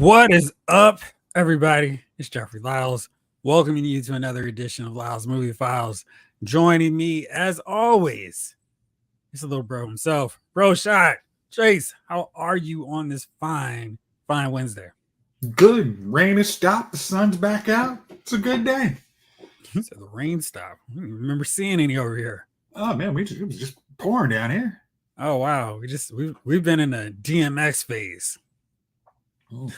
What is up, everybody? It's Jeffrey Lyles, welcoming you to another edition of Lyles Movie Files. Joining me, as always, it's a little bro himself, Bro Shot. Chase, how are you on this fine Wednesday? Good. Rain has stopped. The sun's back out. It's a good day. So the rain stopped. I don't even remember seeing any over here. Oh man, it was just pouring down here. Oh wow, we've been in a DMX phase. Oh.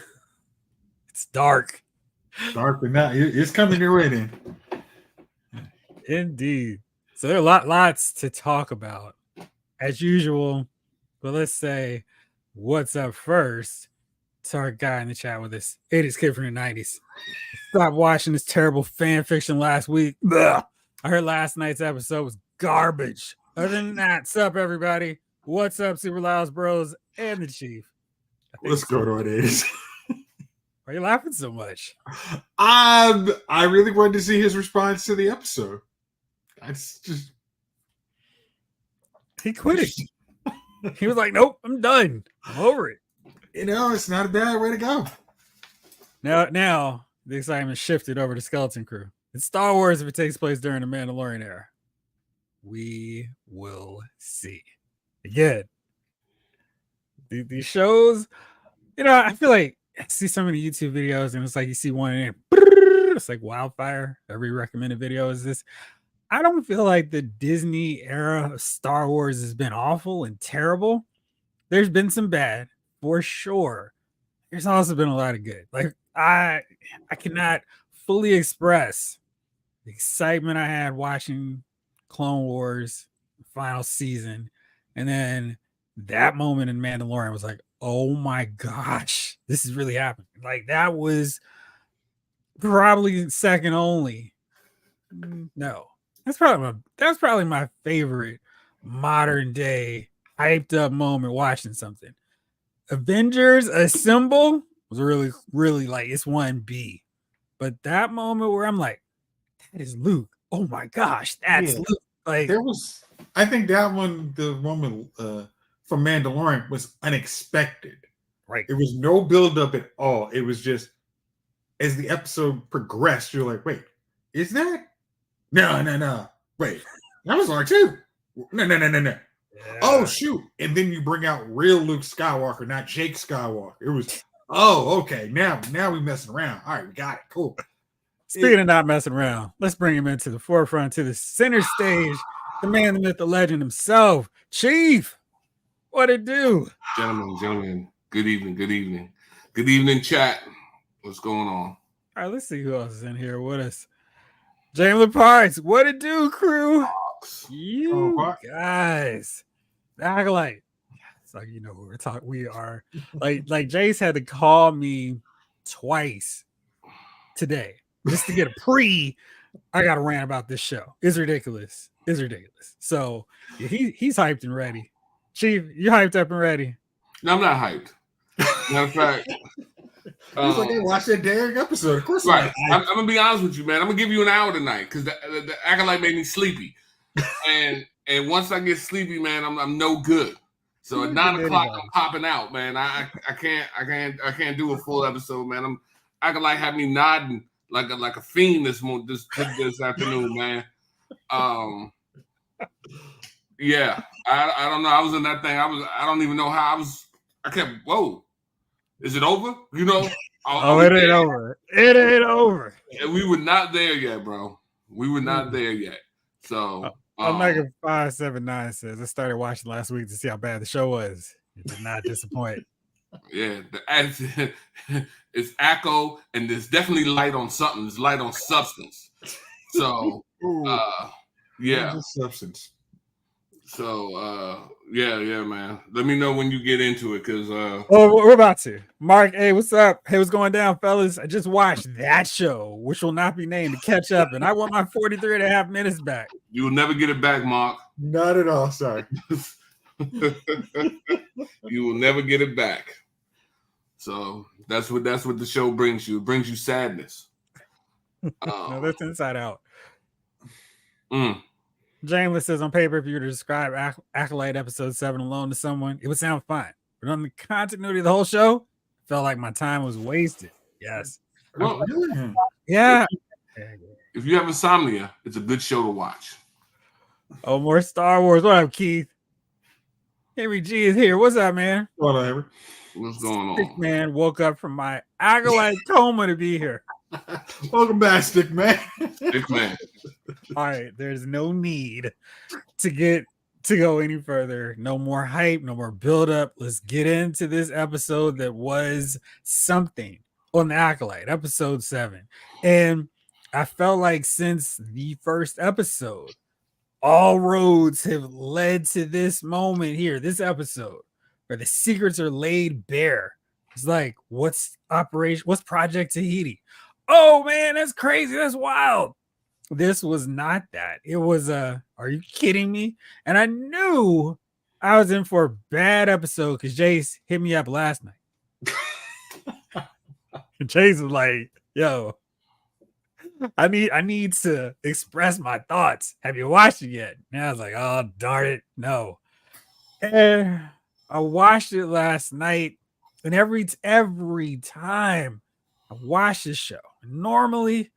It's dark. Dark, but now it's coming your way then. Indeed. So there are lots to talk about, as usual. But let's say what's up first to our guy in the chat with us, 80s kid from the 90s. Stopped watching this terrible fan fiction last week. Ugh. I heard last night's episode was garbage. Other than that, what's up, everybody? What's up, Super Lyles Bros and the Chief? What's going on, is? Why are you laughing so much? I really wanted to see his response to the episode. He quit it. He was like, nope, I'm done. I'm over it. It's not a bad way to go. Now the excitement shifted over to Skeleton Crew. It's Star Wars if it takes place during the Mandalorian era. We will see. Again, these shows, I feel like I see so many YouTube videos and it's like you see one and it's like wildfire. Every recommended video is this. I don't feel like the Disney era of Star Wars has been awful and terrible. There's been some bad, for sure. There's also been a lot of good. Like I cannot fully express the excitement I had watching Clone Wars final season, and then that moment in Mandalorian was like, oh my gosh, this is really happening. Like that was probably second only. No, that's probably my favorite modern day hyped up moment watching something. Avengers Assemble was really, really like it's 1B. But that moment where I'm like, that is Luke. Oh my gosh, that's Luke. Like I think that one, the moment from Mandalorian was unexpected. Right. It was no build up at all. It was just as the episode progressed, you're like, wait, is that? No. Wait, that was R2. No. Yeah. Oh shoot! And then you bring out real Luke Skywalker, not Jake Skywalker. It was okay. Now we messing around. All right, we got it. Cool. Speaking of not messing around, let's bring him into the forefront, to the center stage. The man, the myth, the legend himself, Chief. What it do? Gentlemen, good evening, chat. What's going on? All right, let's see who else is in here with us. James Parks, what it do, crew? You guys, Acolyte. So you know who we're talking. We are like Jace had to call me twice today just to get a pre. I got to rant about this show. It's ridiculous. So yeah, he's hyped and ready. Chief, you hyped up and ready? No, I'm not hyped. Matter of fact, he's like, I watched that damn episode. Of course, right. I'm gonna be honest with you, man. I'm gonna give you an hour tonight because the Acolyte made me sleepy, and once I get sleepy, man, I'm no good. So at 9 o'clock, I'm popping out, man. I can't do a full episode, man. Acolyte had me nodding like a fiend this afternoon, man. Yeah, I don't know. I was in that thing. I don't even know how I was. I kept, whoa, is it over? It ain't over. It ain't over. And we were not there yet, bro. We were not there yet. So Omega 579 says I started watching last week to see how bad the show was. It did not disappoint. Yeah, it's Acco, and there's definitely light on something. It's light on substance. So, yeah, just substance. So, yeah, man. Let me know when you get into it, because we're about to. Mark, hey, what's up? Hey, what's going down, fellas? I just watched that show, which will not be named, to catch up, and I want my 43 and a half minutes back. You will never get it back, Mark. Not at all, sorry. You will never get it back. So that's what the show brings you. It brings you sadness. No, that's Inside Out. James says on paper, if you were to describe Acolyte episode 7 alone to someone, it would sound fine. But on the continuity of the whole show, felt like my time was wasted. Yes. Well, Really? Yeah. if you have insomnia, it's a good show to watch. Oh, more Star Wars. What up, Keith? Henry G is here. What's up, man? Whatever. What's going Stick on? man woke up from my Acolyte coma to be here. Welcome back, Stick Man. Big man. All right, there's no need to go any further. No more hype, no more buildup. Let's get into this episode that was something on the Acolyte, episode 7. And I felt like since the first episode, all roads have led to this moment here, this episode, where the secrets are laid bare. It's like, what's Project Tahiti? Oh man, that's crazy. That's wild. This was not that. It was are you kidding me? And I knew I was in for a bad episode because Jace hit me up last night. Jace was like, yo, I need to express my thoughts. Have you watched it yet? And I was like, oh darn it, no. And I watched it last night, and every time I watch this show, normally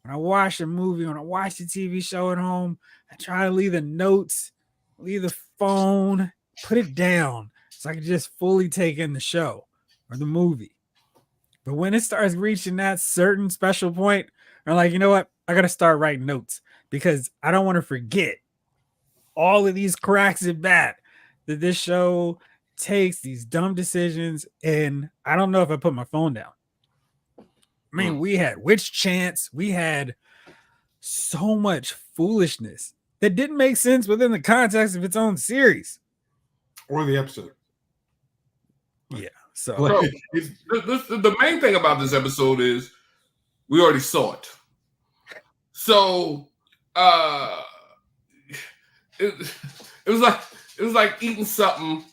when I watch a movie, when I watch a TV show at home, I try to leave the notes, leave the phone, put it down so I can just fully take in the show or the movie. But when it starts reaching that certain special point, I'm like, you know what? I got to start writing notes because I don't want to forget all of these cracks at bat that this show takes, these dumb decisions. And I don't know if I put my phone down. I mean, we had Witch Chance. We had so much foolishness that didn't make sense within the context of its own series. Or the episode. Yeah. So the main thing about this episode is we already saw it. So it was like eating something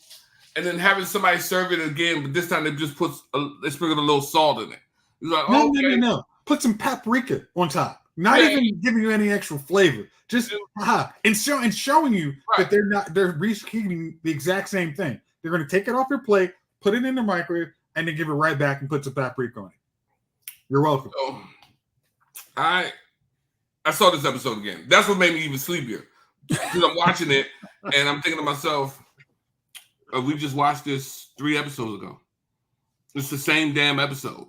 and then having somebody serve it again, but this time they just they sprinkled a little salt in it. It's like, no. Put some paprika on top. Not even giving you any extra flavor. Just and showing you that they're reheating the exact same thing. They're going to take it off your plate, put it in the microwave, and then give it right back and put some paprika on it. You're welcome. So, I saw this episode again. That's what made me even sleepier. Because I'm watching it and I'm thinking to myself, we just watched this 3 episodes ago. It's the same damn episode.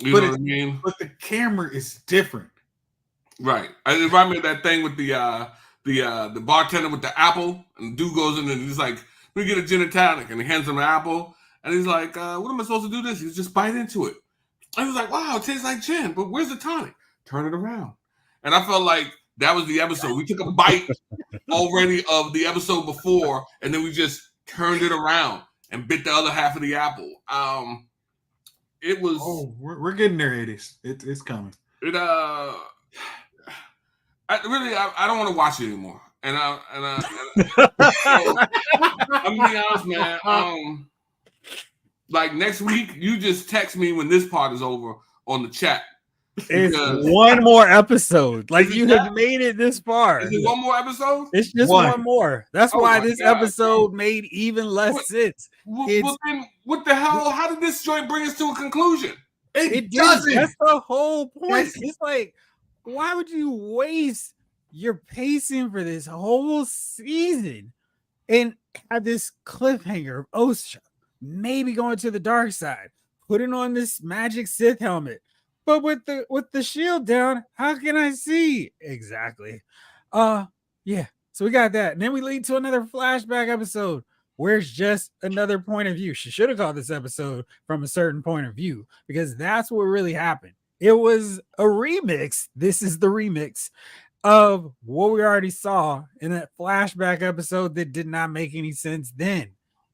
You know what I mean? But the camera is different. Right. It reminded me of that thing with the bartender with the apple, and the dude goes in and he's like, "We get a gin and tonic," and he hands him an apple, and he's like, "What am I supposed to do this?" He's just bite into it. And he's like, "Wow, it tastes like gin, but where's the tonic?" Turn it around. And I felt like that was the episode. We took a bite already of the episode before, and then we just turned it around and bit the other half of the apple. It was. Oh, we're getting there, 80s. It's coming. I don't want to watch it anymore. And I'm gonna be honest, man. Like next week, you just text me when this part is over on the chat. It's one more episode. Like you have made it this far. Is it one more episode? It's just one more. That's why this episode made even less sense. Well, then what the hell? How did this joint bring us to a conclusion? It doesn't. That's the whole point. It's like, why would you waste your pacing for this whole season and have this cliffhanger of Osha maybe going to the dark side, putting on this magic Sith helmet? But with the shield down, how can I see? Exactly. Yeah. So we got that. And then we lead to another flashback episode where it's just another point of view. She should have called this episode From a Certain Point of View, because that's what really happened. It was a remix. This is the remix of what we already saw in that flashback episode that did not make any sense then.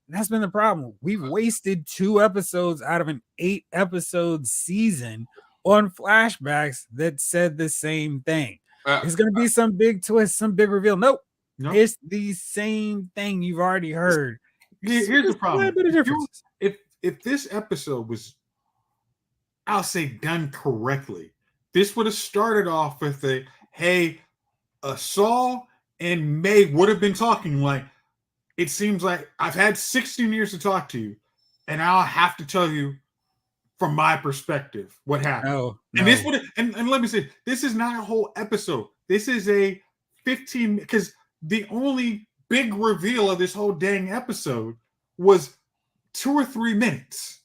And that's been the problem. We've wasted 2 episodes out of an 8-episode season on flashbacks that said the same thing. It's going to be some big twist, some big reveal. Nope. It's the same thing you've already heard. Here's the problem. If this episode was, I'll say, done correctly, this would have started off with Saul and May would have been talking like, it seems like I've had 16 years to talk to you. and I'll have to tell you from my perspective what happened. No. And this would and let me say, this is not a whole episode. This is a 15, because the only big reveal of this whole dang episode was 2 or 3 minutes.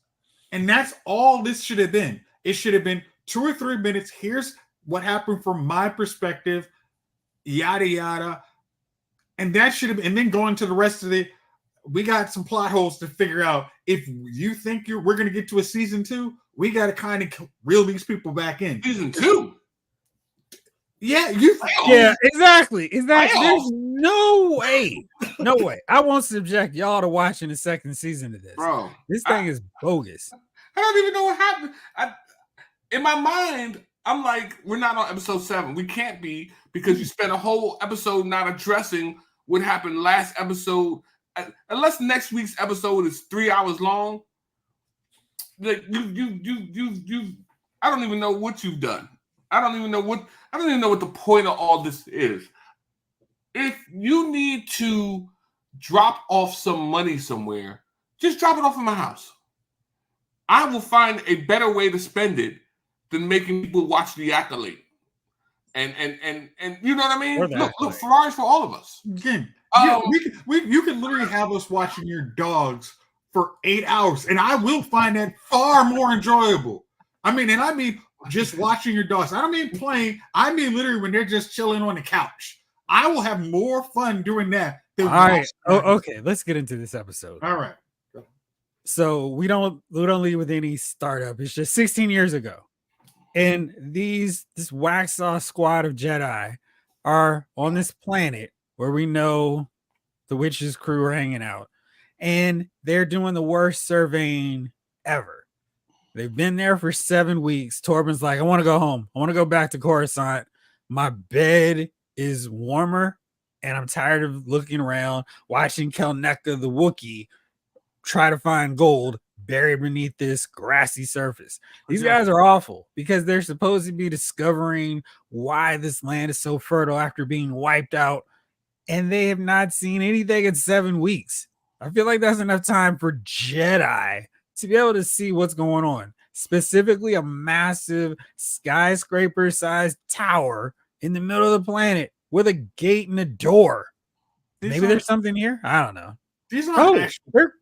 And that's all this should have been. It should have been 2 or 3 minutes. Here's what happened from my perspective, yada yada. And that should have, and then going to the rest of the, we got some plot holes to figure out. If you think we're going to get to a season 2, we got to kind of reel these people back in. Season 2? Yeah, exactly. There's no way. No way. I won't subject y'all to watching the second season of this. Bro, this thing is bogus. I don't even know what happened. In my mind, I'm like, we're not on episode 7. We can't be, because you spent a whole episode not addressing what happened last episode. Unless next week's episode is 3 hours long, like you I don't even know what you've done. I don't even know what the point of all this is. If you need to drop off some money somewhere, just drop it off in my house. I will find a better way to spend it than making people watch The Acolyte. And you know what I mean? Look, Ferrari's for all of us. Again, you can literally have us watching your dogs for 8 hours, and I will find that far more enjoyable. I mean just watching your dogs. I don't mean playing. I mean literally when they're just chilling on the couch. I will have more fun doing that. All right. Okay. Let's get into this episode. All right. So we don't leave with any startup. It's just 16 years ago, and this wax saw squad of Jedi are on this planet where we know the witches' crew are hanging out, and they're doing the worst surveying ever. They've been there for 7 weeks. Torben's like, I want to go home. I want to go back to Coruscant. My bed is warmer, and I'm tired of looking around, watching Kelneka the Wookiee try to find gold buried beneath this grassy surface. These guys are awful because they're supposed to be discovering why this land is so fertile after being wiped out, and they have not seen anything in 7 weeks. I feel like that's enough time for Jedi to be able to see what's going on, specifically a massive skyscraper-sized tower in the middle of the planet with a gate and a door. Maybe there's something here. I don't know. These aren't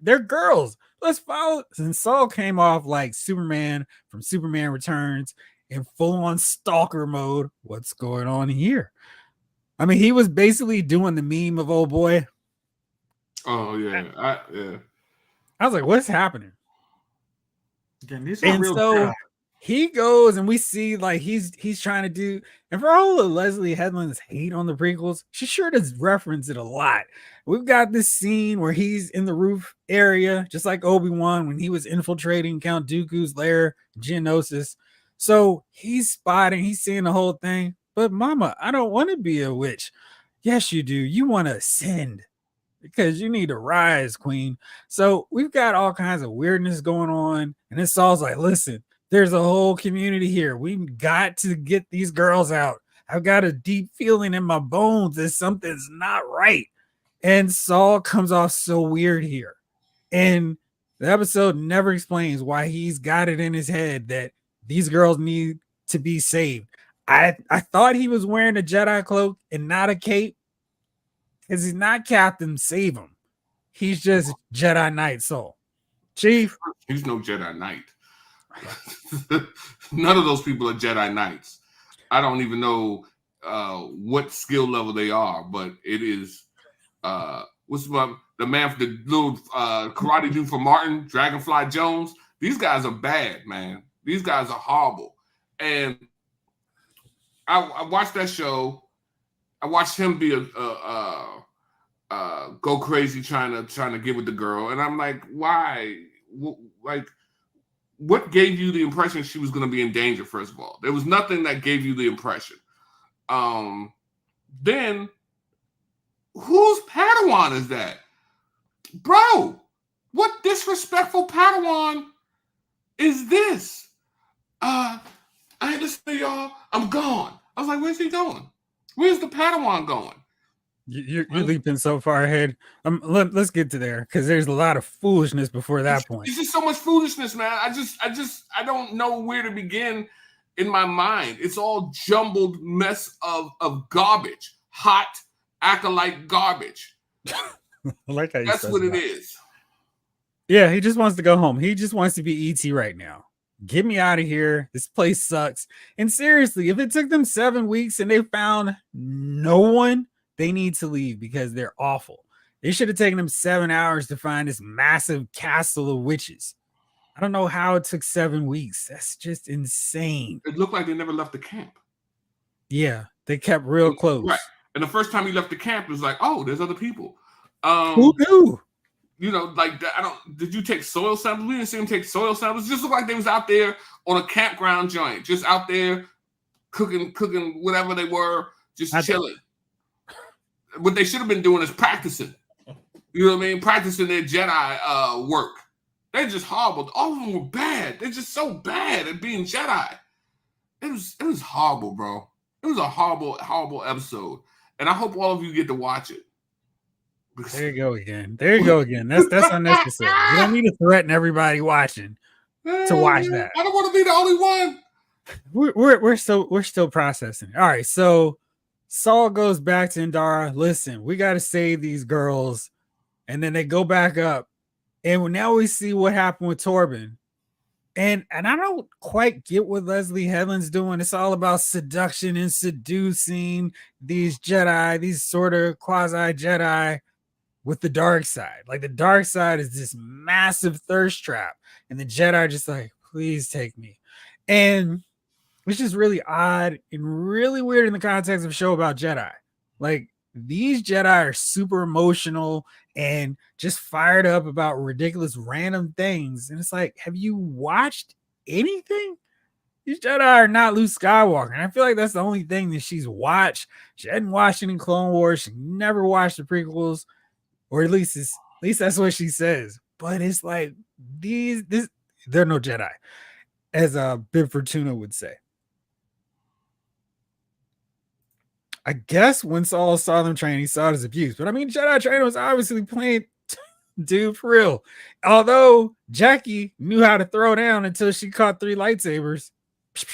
they're girls. Let's follow. Since Saul came off like Superman from Superman Returns in full-on stalker mode, what's going on here? I mean, he was basically doing the meme of old boy. Oh yeah, yeah. I was like, what's happening? Again, these are real so he goes and we see like he's trying to do, and for all of Leslie Headland's hate on the prequels, she sure does reference it a lot. We've got this scene where he's in the roof area, just like Obi-Wan when he was infiltrating Count Dooku's lair, Geonosis. So he's seeing the whole thing. But Mama, I don't want to be a witch. Yes, you do. You want to ascend because you need to rise, Queen. So we've got all kinds of weirdness going on. And then Saul's like, listen, there's a whole community here. We've got to get these girls out. I've got a deep feeling in my bones that something's not right. And Saul comes off so weird here. And the episode never explains why he's got it in his head that these girls need to be saved. I thought he was wearing a Jedi cloak and not a cape, because he's not Captain Save him. He's just Jedi Knight Soul. Chief? He's no Jedi Knight. None of those people are Jedi Knights. I don't even know what skill level they are, but it is the man for the little karate dude for Martin, Dragonfly Jones. These guys are bad, man. These guys are horrible. And I watched that show. I watched him be go crazy trying to get with the girl, and I'm like, why? Like, what gave you the impression she was going to be in danger? First of all, there was nothing that gave you the impression. Then, whose Padawan is that, bro? What disrespectful Padawan is this? I listen to y'all. I'm gone. I was like, where's he going? Where's the Padawan going? You're leaping so far ahead. Let's get to there because there's a lot of foolishness before that point. It's just so much foolishness, man. I don't know where to begin in my mind. It's all jumbled mess of garbage, hot acolyte garbage. I like how you That's what it is. Yeah, he just wants to go home. He just wants to be ET right now. Get me out of here. This place sucks. And seriously, if it took them 7 weeks and they found no one, they need to leave because they're awful. They should have taken them 7 hours to find this massive castle of witches. I don't know how it took 7 weeks. That's just insane. It looked like they never left the camp. Yeah, they kept real close. Right. And the first time he left the camp, it was like, oh, there's other people. Who knew? You know, like did you take soil samples? We didn't see him take soil samples. It just looked like they was out there on a campground joint, just out there cooking whatever they were, just chilling. What they should have been doing is practicing. You know what I mean? Practicing their Jedi work. They're just horrible. All of them were bad. They're just so bad at being Jedi. It was horrible, bro. It was a horrible episode. And I hope all of you get to watch it. There you go again. That's unnecessary. You don't need to threaten everybody watching to watch that. I don't want to be the only one. We're still processing. All right, so Saul goes back to Indara. Listen, we got to save these girls, and then they go back up, and now we see what happened with Torben. And I don't quite get what Leslie Headland's doing. It's all about seduction and seducing these Jedi, these sort of quasi Jedi, with the dark side. Like the dark side is this massive thirst trap, and the Jedi are just like, please take me. And it's just really odd and really weird in the context of a show about Jedi. Like these Jedi are super emotional and just fired up about ridiculous random things. And it's like, have you watched anything? These Jedi are not Luke Skywalker. And I feel like that's the only thing that she's watched. She hadn't watched it in Clone Wars. She never watched the prequels. Or at least that's what she says. But it's like they're no Jedi, as Bib Fortuna would say. I guess when Saul saw them train, he saw it as abuse. But I mean, Jedi trainer was obviously playing dude for real. Although Jackie knew how to throw down until she caught 3 lightsabers. It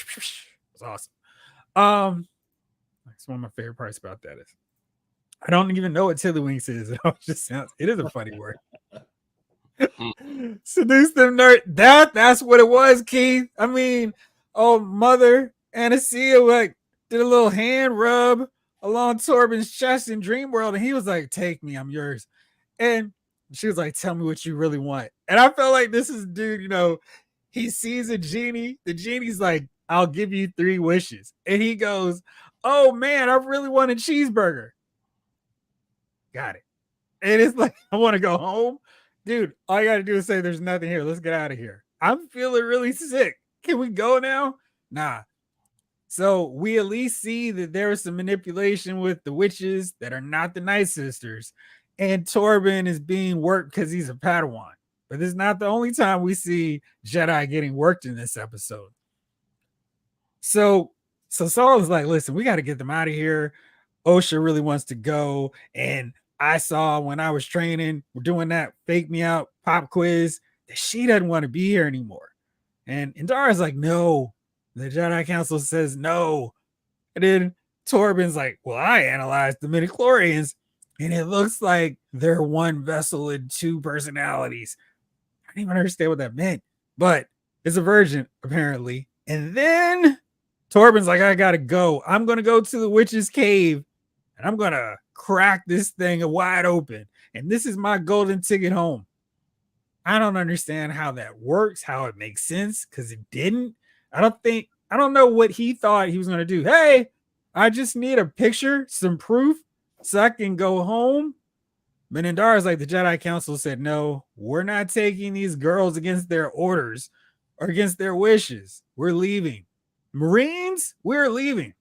was awesome. That's one of my favorite parts about that is I don't even know what tiddlywinks is. It is a funny word. Seduce them nerd. That's what it was, Keith. I mean, Mother Anastasia like did a little hand rub along Torben's chest in Dreamworld, and he was like, take me, I'm yours. And she was like, tell me what you really want. And I felt like this is dude, you know, he sees a genie. The genie's like, I'll give you 3 wishes. And he goes, oh man, I really want a cheeseburger. Got it. And it's like, I want to go home. Dude, all you got to do is say there's nothing here. Let's get out of here. I'm feeling really sick. Can we go now? Nah. So we at least see that there was some manipulation with the witches that are not the Night Sisters. And Torben is being worked because he's a Padawan. But this is not the only time we see Jedi getting worked in this episode. So Saul is like, listen, we got to get them out of here. Osha really wants to go. And I saw when I was training, we're doing that fake me out pop quiz, that she doesn't want to be here anymore. And Indara's like, no. The Jedi Council says no. And then Torben's like, well, I analyzed the midichlorians, and it looks like they're one vessel and 2 personalities. I didn't even understand what that meant, but it's a virgin, apparently. And then Torben's like, I gotta go. I'm gonna go to the witch's cave, and I'm gonna crack this thing wide open. And this is my golden ticket home. I don't understand how that works, how it makes sense, because it didn't. I don't know what he thought he was going to do. Hey, I just need a picture, some proof, so I can go home. But Indara's like, the Jedi Council said, no, we're not taking these girls against their orders or against their wishes. We're leaving. Marines, we're leaving.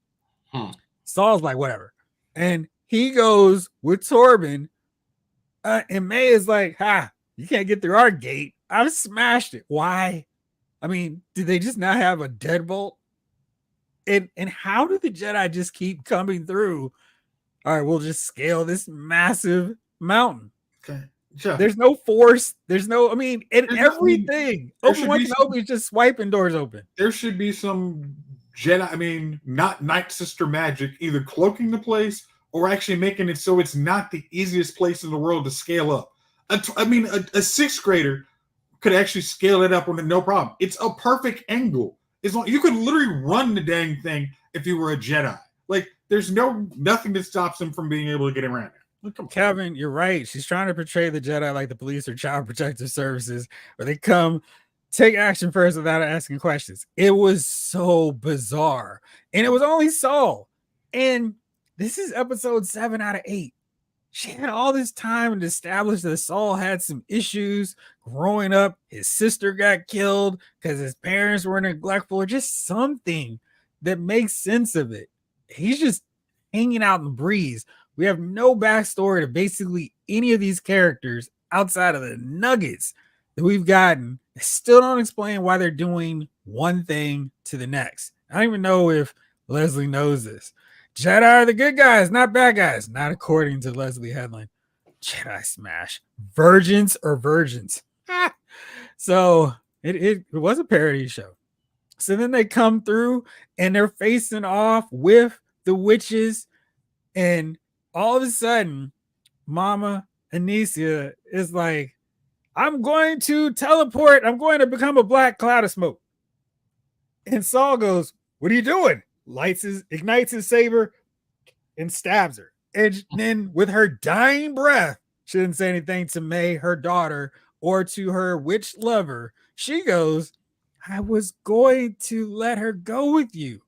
Saul's like, whatever. And he goes with Torben. And May is like, you can't get through our gate. I've smashed it. Why? I mean, did they just not have a deadbolt? And how do the Jedi just keep coming through? all right, we'll just scale this massive mountain. Okay. Jeff, There's no force. There's no, I mean, and There's no- I mean, everything. there should Obi-Wan be Kenobi is just swiping doors open. there should be some Jedi, I mean, not Night Sister magic, either cloaking the place or actually making it so it's not the easiest place in the world to scale up. A sixth grader could actually scale it up with no problem. It's a perfect angle. You could literally run the dang thing if you were a Jedi. Like, there's nothing that stops them from being able to get around it. Kevin, you're right. She's trying to portray the Jedi like the police or child protective services, where they come take action first without asking questions. It was so bizarre. And it was only Saul. And this is episode 7 out of 8. She had all this time to establish that Saul had some issues growing up. His sister got killed because his parents were neglectful, or just something that makes sense of it. He's just hanging out in the breeze. We have no backstory to basically any of these characters outside of the nuggets that we've gotten. They still don't explain why they're doing one thing to the next. I don't even know if Leslie knows this. Jedi are the good guys, not bad guys. Not according to Leslie Headland. Jedi smash. Virgins or virgins. So it was a parody show. So then they come through and they're facing off with the witches, and all of a sudden, Mama Anicia is like, I'm going to teleport. I'm going to become a black cloud of smoke. And Saul goes, what are you doing? Ignites his saber and stabs her. And then with her dying breath, she didn't say anything to May, her daughter, or to her witch lover. She goes, I was going to let her go with you.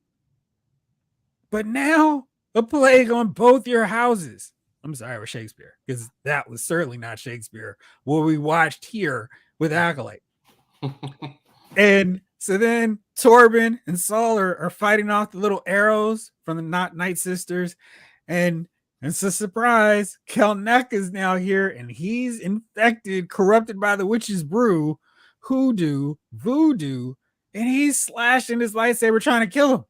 But now a plague on both your houses. I'm sorry with Shakespeare, because that was certainly not Shakespeare, what we watched here with Acolyte. And so then Torben and Saul are fighting off the little arrows from the Night Sisters. And it's a surprise. Kelnek is now here, and he's infected, corrupted by the witch's brew, hoodoo, voodoo, and he's slashing his lightsaber trying to kill him.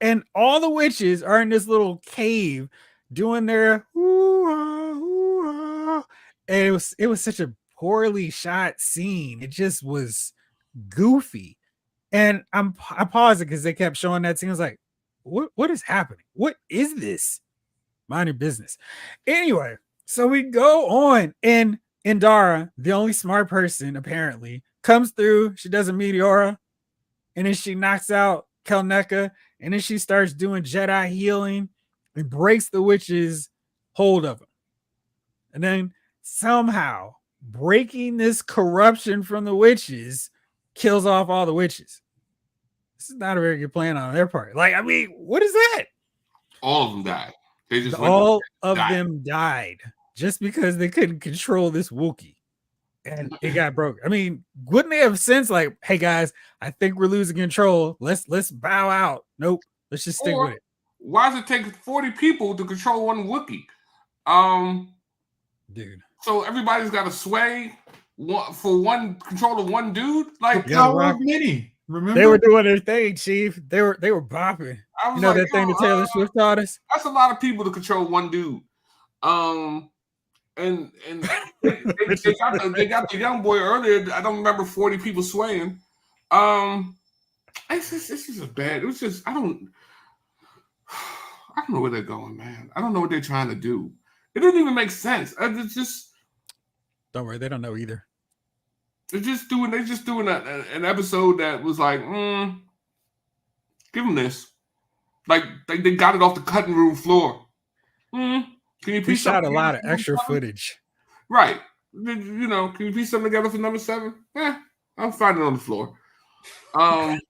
And all the witches are in this little cave doing their hoo-ah, hoo-ah. And it was such a poorly shot scene. It just was goofy. And I paused it because they kept showing that scene. I was like, what is happening? What is this? Mind your business. Anyway, so we go on, and Indara, the only smart person apparently, comes through. She does a Meteora, and then she knocks out Kelneka, and then she starts doing Jedi healing and breaks the witch's hold of him. And then somehow breaking this corruption from the witches kills off all the witches. This is not a very good plan on their part. Like, I mean, what is that? All of them died. They just all of them died just because they couldn't control this Wookiee. And it got broke. I mean, wouldn't they have sense like, hey guys, I think we're losing control. Let's bow out. Nope. Let's just stick with it. Why does it take 40 people to control one Wookiee? Dude. So everybody's got to sway for one control of one dude? Like the power of many. Remember? They were doing their thing, Chief. They were bopping. I was you know that thing that Taylor Swift taught us? That's a lot of people to control one dude. And they got the young boy earlier. I don't remember 40 people swaying. It's just bad. It was just I don't know where they're going, man. I don't know what they're trying to do. It doesn't even make sense. It's just don't worry, they don't know either. They're just doing an episode that was like, give them this. Like they got it off the cutting room floor. Can you piece shot a lot of extra footage? Right. You know, can you piece something together for number 7? I'll find it on the floor. I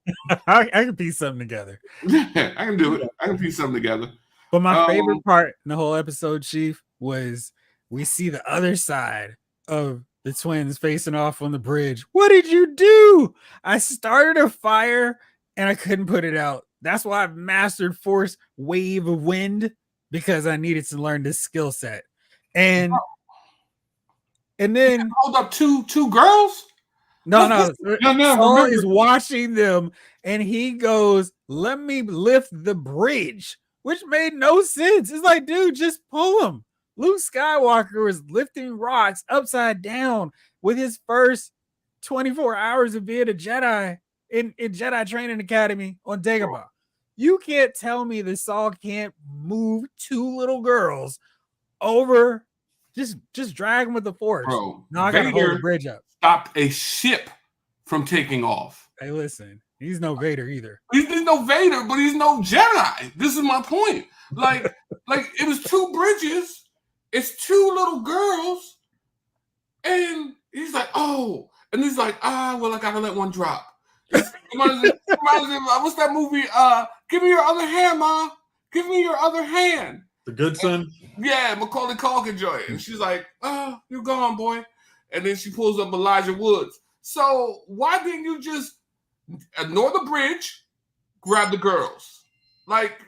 can piece something together. I can do it. I can piece something together. But my favorite part in the whole episode, Chief, was we see the other side of the twins facing off on the bridge. What did you do? I started a fire and I couldn't put it out. That's why I've mastered Force Wave of Wind, because I needed to learn this skill set. And then hold up two girls? No. Saul is watching them, and he goes, "Let me lift the bridge." which made no sense. It's like, dude, just pull him. Luke Skywalker was lifting rocks upside down with his first 24 hours of being a Jedi in Jedi Training Academy on Dagobah. You can't tell me the Saw can't move two little girls over, just drag them with the Force. Bro, now I gotta hold the bridge up. Stopped a ship from taking off. Hey, listen, he's no Vader either. He's no Vader, but he's no Jedi. This is my point. Like it was two bridges. It's two little girls, and he's like, oh, and he's like, well, I gotta let one drop. What's that movie? Give me your other hand, Ma. Give me your other hand. The Good Son? Yeah, Macaulay Culkin joint. And she's like, you're gone, boy. And then she pulls up Elijah Woods. So why didn't you just ignore the bridge, grab the girls? Like,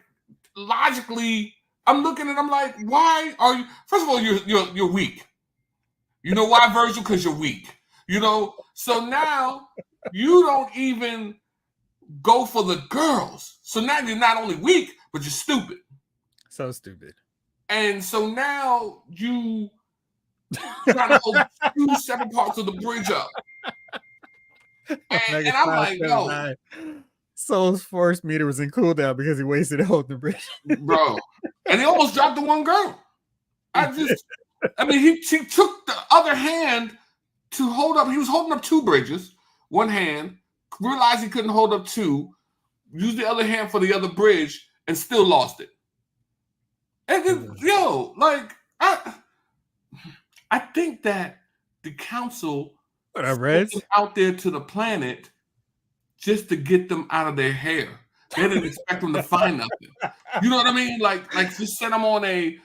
logically, I'm looking and I'm like, why are you? First of all, you're weak. You know why, Virgil? Because you're weak. You know. So now you don't even go for the girls. So now you're not only weak, but you're stupid. So stupid. And so now you trying to hold two separate parts of the bridge up. And I'm like, yo. Soul's Force meter was in cooldown because he wasted it holding the bridge. Bro. And he almost dropped the one girl. He took the other hand to hold up. He was holding up two bridges, one hand, realized he couldn't hold up two, used the other hand for the other bridge, and still lost it. And then, I think that the council put out there to the planet just to get them out of their hair. They didn't expect them to find nothing. You know what I mean? Like just send them on a,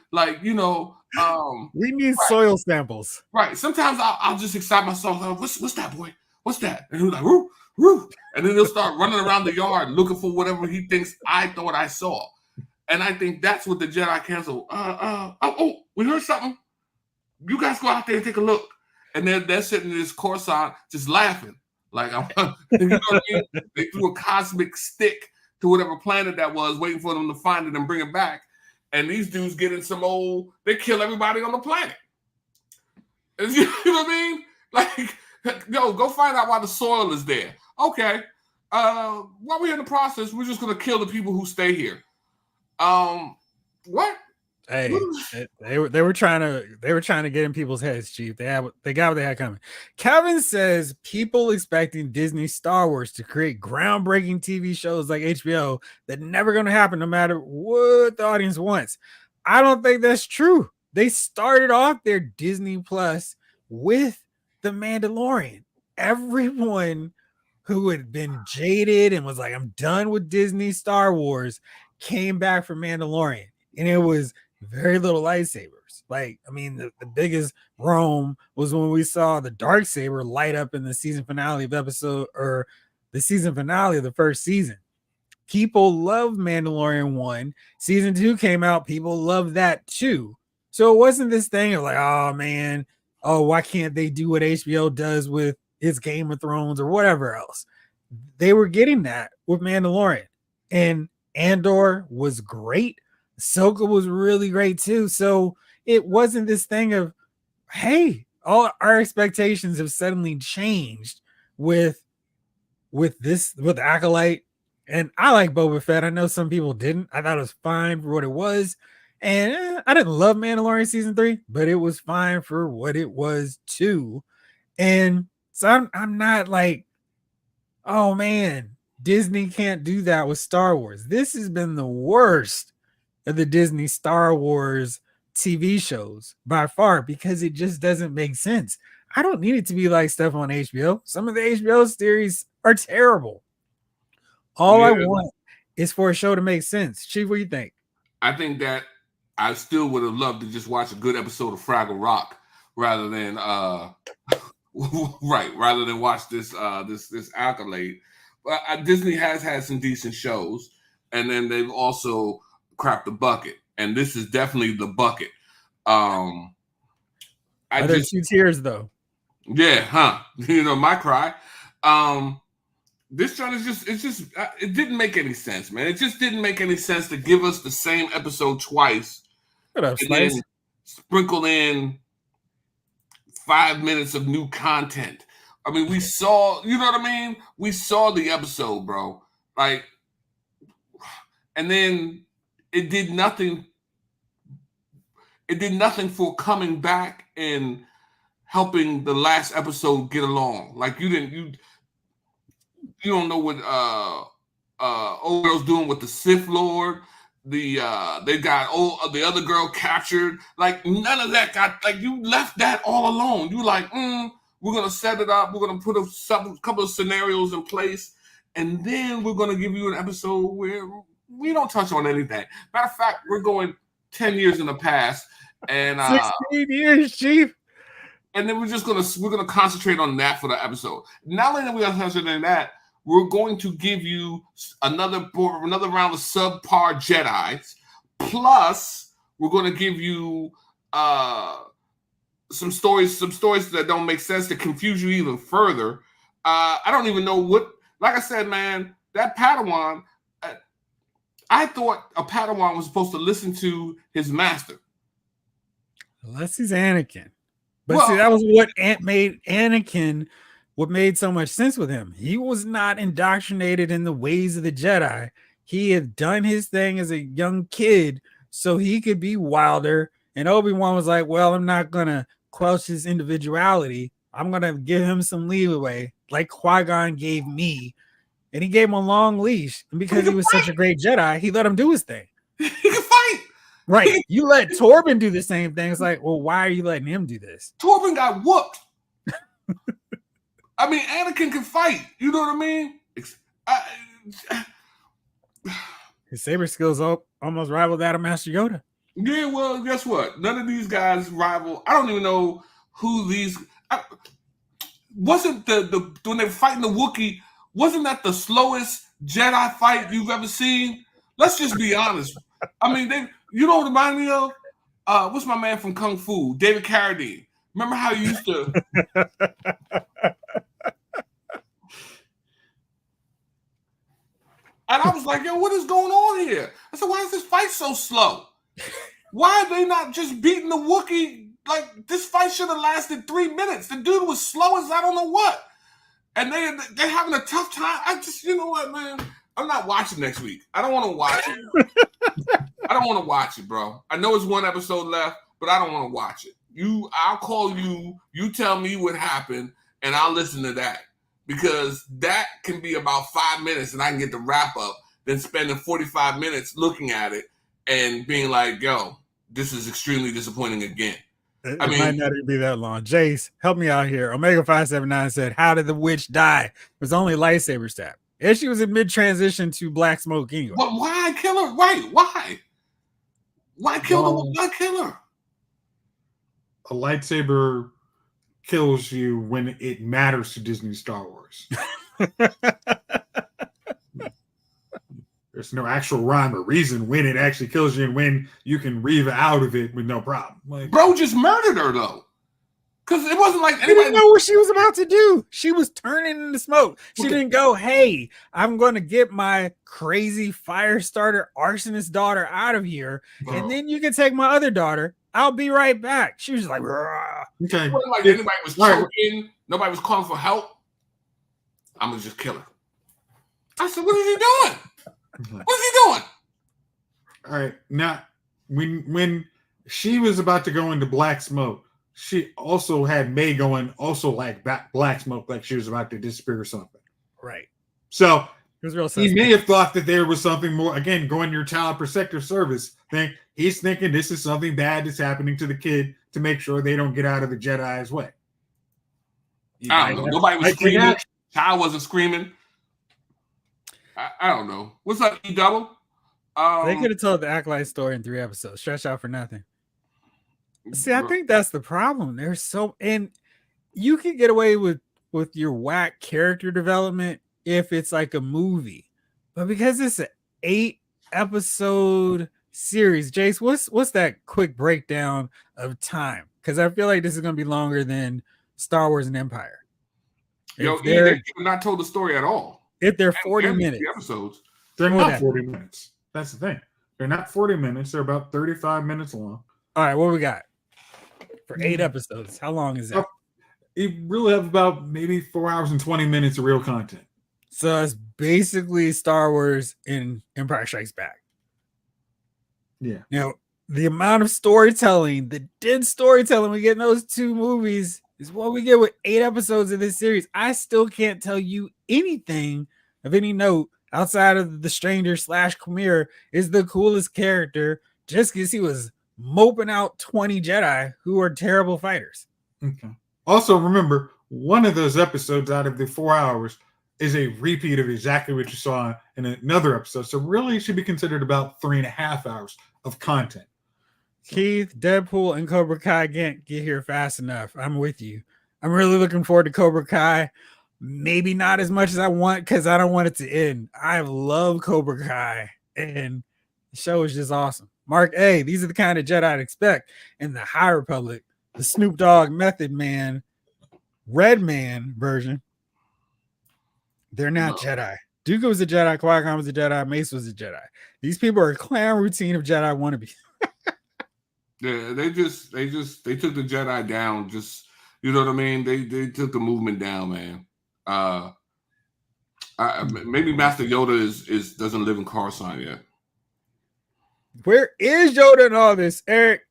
we need soil samples. Right. Sometimes I'll just excite myself. Like, what's that, boy? What's that? And he's like, woo, woo. And then he'll start running around the yard looking for whatever he thinks I thought I saw. And I think that's what the Jedi Council, we heard something. You guys go out there and take a look. And they're sitting in this Coruscant just laughing. Like, you know what I mean? They threw a cosmic stick to whatever planet that was, waiting for them to find it and bring it back. And these dudes get in they kill everybody on the planet. And you know what I mean? Like, go find out why the soil is there. Okay. While we're in the process, we're just going to kill the people who stay here. What? Hey, they were trying to get in people's heads, Chief. They got what they had coming. Kevin says people expecting Disney Star Wars to create groundbreaking TV shows like HBO that never going to happen no matter what the audience wants. I don't think that's true. They started off their Disney Plus with The Mandalorian. Everyone who had been jaded and was like, I'm done with Disney Star Wars, came back for Mandalorian. And it was very little lightsabers. Like, I mean, the biggest Rome was when we saw the Darksaber light up in the season finale of the season finale of the first season. People love Mandalorian 1. Season 2 came out. People love that too. So it wasn't this thing of like, oh man, why can't they do what HBO does with its Game of Thrones or whatever else? They were getting that with Mandalorian. And Andor was great. Ahsoka was really great too. So it wasn't this thing of, hey, all our expectations have suddenly changed with Acolyte. And I like Boba Fett. I know some people didn't. I thought it was fine for what it was. And I didn't love Mandalorian season 3, but it was fine for what it was too. And so I'm not like, oh man, Disney can't do that with Star Wars. This has been the worst of the Disney Star Wars TV shows by far because it just doesn't make sense. I don't need it to be like stuff on HBO. Some of the HBO series are terrible. All I want is for a show to make sense. Chief, what do you think? I think that I still would have loved to just watch a good episode of Fraggle Rock rather than rather than watch this Acolyte. But Disney has had some decent shows, and then they've also crapped the bucket, and this is definitely the bucket. Are there 2 tiers though? Yeah, huh? My cry. This joint is it didn't make any sense, man. It just didn't make any sense to give us the same episode twice. What up, and Spice? then sprinkle in 5 minutes of new content. I mean, we saw, you know what I mean? We saw the episode, bro. Like, and then it did nothing. It did nothing for coming back and helping the last episode get along. Like you don't know what old girl's doing with the Sith Lord. They got the other girl captured. Like none of that got, like, you left that all alone. You like, we're gonna set it up. We're gonna put a couple of scenarios in place, and then we're gonna give you an episode where we don't touch on anything. Matter of fact, we're going 10 years in the past, and 16 years, Chief. And then we're gonna concentrate on that for the episode. Not only are we gonna concentrate on that, we're going to give you another round of subpar Jedis. Plus, we're going to give you some stories that don't make sense to confuse you even further. I don't even know what. Like I said, man, that Padawan. I thought a Padawan was supposed to listen to his master. Unless he's Anakin. But see, that was what made Anakin. What made so much sense with him. He was not indoctrinated in the ways of the Jedi. He had done his thing as a young kid so he could be wilder. And Obi-Wan was like, well, I'm not going to quench his individuality. I'm going to give him some leeway like Qui-Gon gave me. And he gave him a long leash. And because he was such a great Jedi, he let him do his thing. He can fight. Right. You let Torben do the same thing. It's like, well, why are you letting him do this? Torben got whooped. I mean, Anakin can fight. You know what I mean? His saber skills almost rival that of Master Yoda. Yeah, well, guess what? None of these guys rival. I don't even know who these. Wasn't the when they were fighting the Wookiee? Wasn't that the slowest Jedi fight you've ever seen? Let's just be honest. I mean, you know what it reminded me of? What's my man from Kung Fu? David Carradine. Remember how he used to. And I was like, yo, what is going on here? I said, why is this fight so slow? Why are they not just beating the Wookiee? Like, this fight should have lasted 3 minutes. The dude was slow as I don't know what. And they're having a tough time. You know what, man? I'm not watching next week. I don't want to watch it. I don't want to watch it, bro. I know it's one episode left, but I don't want to watch it. I'll call you. You tell me what happened, and I'll listen to that. Because that can be about 5 minutes and I can get the wrap up, then spending 45 minutes looking at it and being like, yo, this is extremely disappointing again. It might not even be that long. Jace, help me out here. Omega 579 said, how did the witch die? It was only lightsaber stab. And she was in mid-transition to black smoke anyway. But why kill her? Right, why? Why kill her? Why kill her? A lightsaber kills you when it matters to Disney Star Wars. There's no actual rhyme or reason when it actually kills you and when you can reave out of it with no problem. Like, bro just murdered her though. Because it wasn't like anybody didn't know what she was about to do. She was turning into smoke. She didn't go, hey, I'm going to get my crazy fire starter arsonist daughter out of here. Bro. And then you can take my other daughter. I'll be right back. She was like, okay. It wasn't like anybody was choking. Nobody was calling for help. I'm going to just kill her. I said, what is he doing? What is he doing? All right. Now, when she was about to go into black smoke, she also had May going also like black smoke, like she was about to disappear or something. Right. So he may have thought that there was something more, again, going your child protective service thing. He's thinking this is something bad that's happening to the kid to make sure they don't get out of the Jedi's way. I don't know. Nobody was screaming. Child wasn't screaming. I don't know. What's up, E-Double? They could have told the Acolyte story in 3 episodes. Stretch out for nothing. See, I think that's the problem. And you can get away with your whack character development if it's like a movie, but because it's an 8-episode series, Jace, what's that quick breakdown of time? Because I feel like this is going to be longer than Star Wars and Empire. Yo, they're not told the story at all. if they're 40 minutes. Episodes. They're not 40 minutes. That's the thing. They're not 40 minutes. They're about 35 minutes long. All right, what we got for 8 episodes? How long is that? You really have about maybe 4 hours and 20 minutes of real content. So it's basically Star Wars and Empire Strikes Back. Yeah. Now, the amount of storytelling, the dense storytelling we get in those 2 movies is what we get with 8 episodes of this series. I still can't tell you anything of any note outside of the Stranger / Quamir is the coolest character just because he was moping out 20 Jedi who are terrible fighters. Okay. Also, remember, one of those episodes out of the 4 hours is a repeat of exactly what you saw in another episode. So really it should be considered about 3.5 hours of content. Keith, Deadpool, and Cobra Kai can't get here fast enough. I'm with you. I'm really looking forward to Cobra Kai. Maybe not as much as I want because I don't want it to end. I love Cobra Kai, and the show is just awesome. Mark A, these are the kind of Jedi I'd expect in the High Republic, the Snoop Dogg, Method Man, Red Man version. They're not Jedi. Dooku was a Jedi, Qui-Gon was a Jedi, Mace was a Jedi. These people are a clown routine of Jedi wannabes. Yeah, they took the Jedi down. Just, you know what I mean? They took the movement down, man. Maybe Master Yoda doesn't live in Coruscant yet. Where is Yoda in all this, Eric?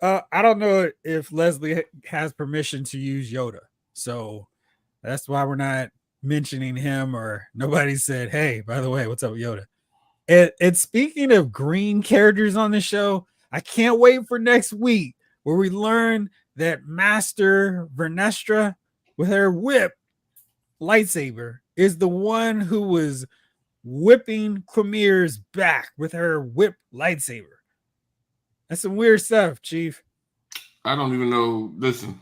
I don't know if Leslie has permission to use Yoda, so that's why we're not mentioning him, or nobody said, "Hey, by the way, what's up with Yoda?" And speaking of green characters on the show, I can't wait for next week where we learn that Master Vernestra with her whip lightsaber is the one who was whipping Quamir's back with her whip lightsaber. That's some weird stuff, Chief. I don't even know. Listen,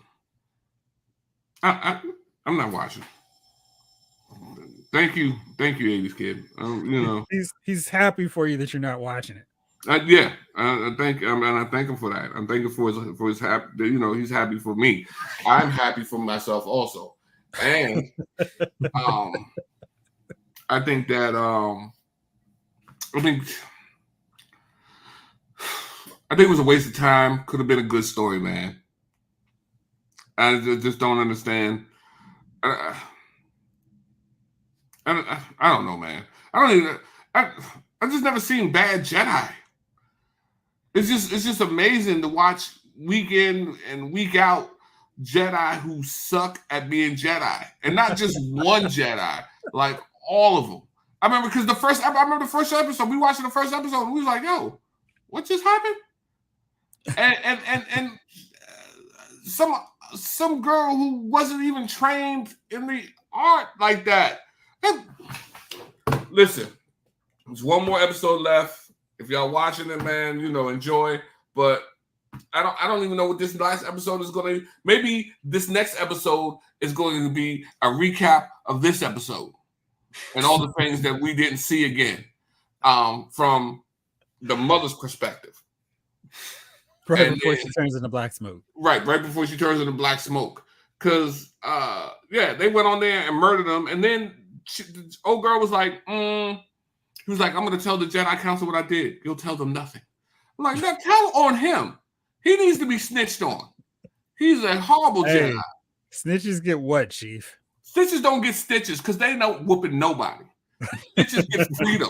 I'm not watching. Thank you, 80s kid. You know, he's happy for you that you're not watching it. Yeah, I thank him for that. I'm thankful for his happy. You know, he's happy for me. I'm happy for myself also, and I think that I think it was a waste of time. Could have been a good story, man. I just don't understand. I don't know, man. I just never seen bad Jedi. It's just amazing to watch week in and week out Jedi who suck at being Jedi, and not just one Jedi, like all of them. I remember because I remember the first episode. We watched the first episode and we was like, "Yo, what just happened?" And some girl who wasn't even trained in the art like that. And listen, there's one more episode left. If y'all watching it, man, you know, enjoy. But I don't even know what this last episode is going to be. Maybe this next episode is going to be a recap of this episode and all the things that we didn't see again from the mother's perspective. Right before she turns into black smoke. Right before she turns into black smoke. Because, they went on there and murdered him. And then the old girl was like, he was like, "I'm going to tell the Jedi Council what I did. You'll tell them nothing." I'm like, "Now tell on him. He needs to be snitched on. He's a horrible Jedi." Snitches get what, Chief? Snitches don't get stitches because they not whooping nobody. Snitches get freedom.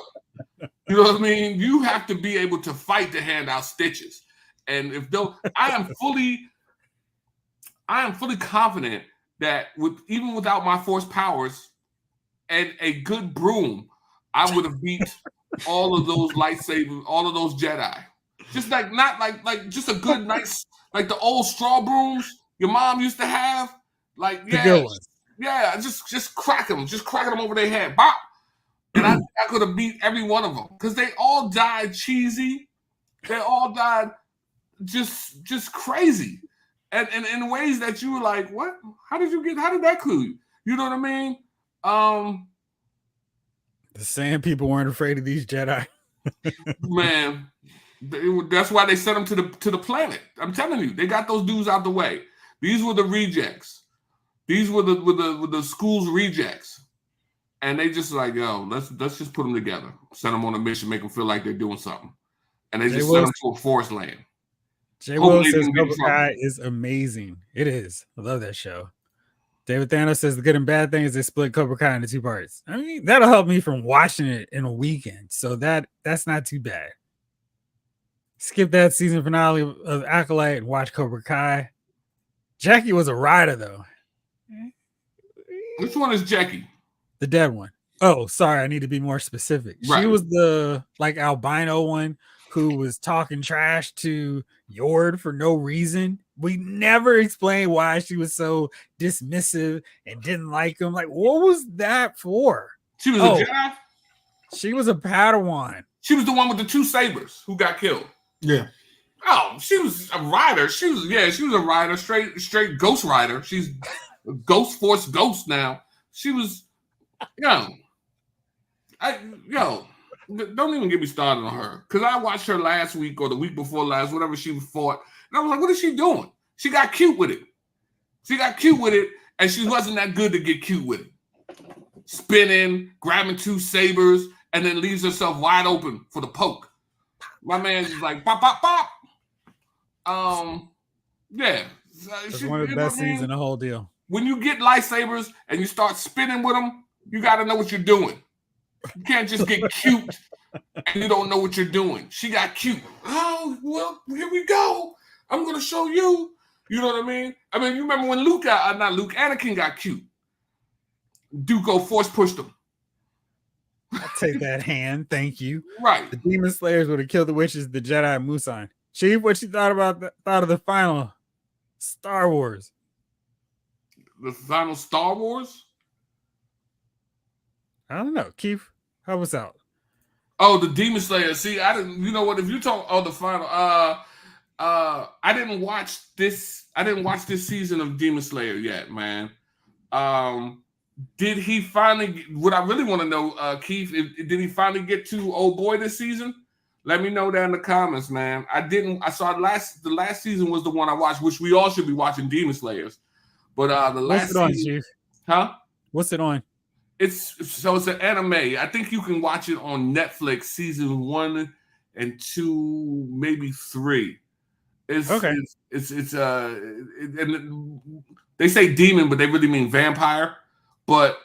You know what I mean? You have to be able to fight to hand out stitches. And I am fully confident that even without my force powers and a good broom, I would have beat all of those lightsabers, all of those Jedi. Just not like just a good, nice, like the old straw brooms your mom used to have. Like, just cracking them over their head. Bop. And I could have beat every one of them because they all died cheesy. They all died just crazy. And in ways that you were like, what? How did that clue you? You know what I mean? The Sand people weren't afraid of these Jedi. Man, that's why they sent them to the planet. I'm telling you, they got those dudes out the way. These were the rejects. These were the school's rejects. and they just like, yo, let's just put them together, send them on a mission, make them feel like they're doing something, and they just send them to a forest land. Jay Will says Cobra Kai is amazing. It is. I love that show. David Thanos says the good and bad thing is they split Cobra Kai into 2 parts. I mean, that'll help me from watching it in a weekend. So that's not too bad. Skip that season finale of Acolyte and watch Cobra Kai. Jackie was a rider, though. Which one is Jackie? The dead one. Oh, sorry. I need to be more specific. Right. She was the albino one who was talking trash to Yord for no reason. We never explained why she was so dismissive and didn't like him. Like, what was that for? She was a Jedi? She was a Padawan. She was the one with the 2 sabers who got killed. Yeah. Oh, she was a rider. She was a rider, straight ghost rider. She's a Ghost Force ghost now. She was, don't even get me started on her. Because I watched her last week or the week before last, whatever she fought. And I was like, what is she doing? She got cute with it. And she wasn't that good to get cute with it. Spinning, grabbing 2 sabers, and then leaves herself wide open for the poke. My man's just like, pop, pop, pop. Yeah. It's one of the best scenes in the whole deal. When you get lightsabers and you start spinning with them, you got to know what you're doing. You can't just get cute and you don't know what you're doing. She got cute. Oh, well, here we go. I'm going to show you. You know what I mean? I mean, you remember when Anakin got cute. Dooku force pushed him. I'll take that hand. Thank you. Right. The Demon Slayers would have killed the witches, the Jedi, and Musan. Chief, what you thought of the final Star Wars? The final Star Wars? I don't know. Keith, how was out? Oh, the Demon Slayer. See, I didn't. You know what? If you talk, the final. I didn't watch this. I didn't watch this season of Demon Slayer yet, man. Did he finally? What I really want to know, Keith, did he finally get to old boy this season? Let me know that in the comments, man. I didn't. I saw the last season was the one I watched, which we all should be watching, Demon Slayers. But the last season, Chief? Huh? What's it on? It's an anime. I think you can watch it on Netflix, season 1 and 2, maybe 3. It's okay. And they say demon, but they really mean vampire. But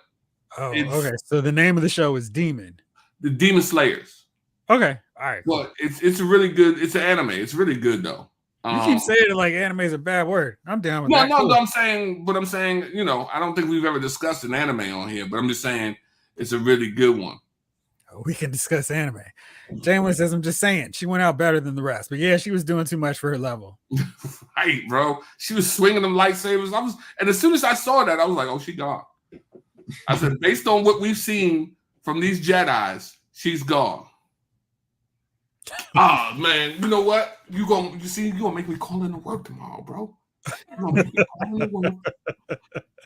okay. So the name of the show is Demon. The Demon Slayers. Okay. All right. Cool. But it's a really good. It's an anime. It's really good though. You keep saying it like anime is a bad word. I'm down with that. No, I'm saying, I don't think we've ever discussed an anime on here, but I'm just saying it's a really good one. We can discuss anime. Janeway says, I'm just saying, she went out better than the rest. But yeah, she was doing too much for her level. Right, bro. She was swinging them lightsabers. And as soon as I saw that, I was like, oh, she gone. I said, based on what we've seen from these Jedis, she's gone. Oh man, you know what? You're gonna make me call into work tomorrow, bro. You're gonna make me call into work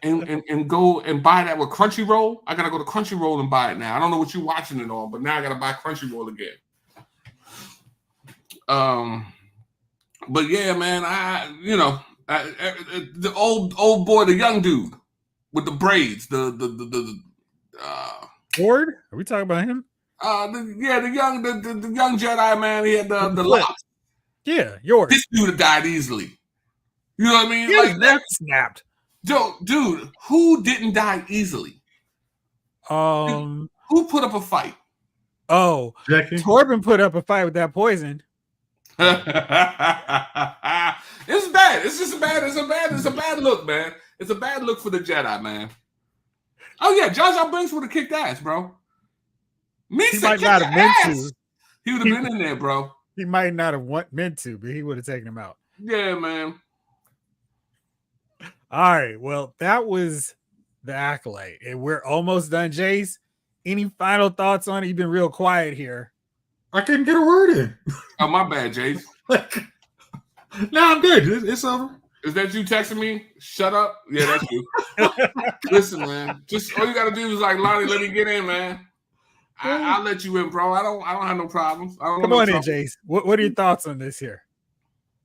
and go and buy that with Crunchyroll. I gotta go to Crunchyroll and buy it now. I don't know what you're watching it on, but now I gotta buy Crunchyroll again. But yeah, man, the old boy, the young dude with the braids, the Ford? Are we talking about him? The young Jedi, man. He had the locks. Yeah, yours. This dude died easily. You know what I mean? Yeah, like that snapped. Dude, who didn't die easily? Who put up a fight? Oh, Jackie? Torben put up a fight with that poison. It's bad. It's a bad look, man. It's a bad look for the Jedi, man. Oh yeah, Jar Jar Binks would have kicked ass, bro. He might not have meant to. He would have been in there, bro. He might not have meant to, but he would have taken him out. Yeah, man. All right. Well, that was the Acolyte. And we're almost done, Jace. Any final thoughts on it? You've been real quiet here. I couldn't get a word in. Oh, my bad, Jace. No, I'm good. It's over. Is that you texting me? Shut up. Yeah, that's you. Listen, man. Just all you gotta do is like, Lonnie, let me get in, man. I'll let you in, bro. I don't have no problems. Come on in, Jace. What are your thoughts on this here?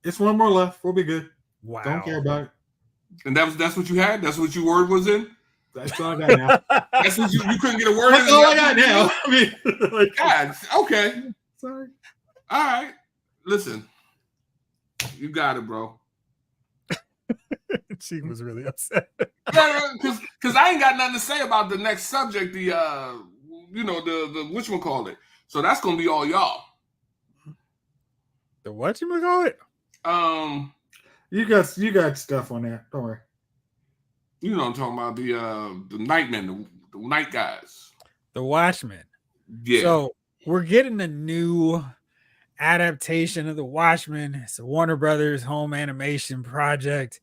It's one more left. We'll be good. Wow. Don't care about it. And that's what you had? That's what your word was in? That's all I got now. That's what you couldn't get a word. That's all I got now. I mean, like, God, okay. Sorry. All right. Listen, you got it, bro. She was really upset. Because I ain't got nothing to say about the next subject. The the whatchamacallit. So that's gonna be all y'all. The whatchamacallit? You got stuff on there. Don't worry. You know what I'm talking about, the nightmen, the night guys. The Watchmen. Yeah. So we're getting a new adaptation of The Watchmen. It's a Warner Brothers home animation project.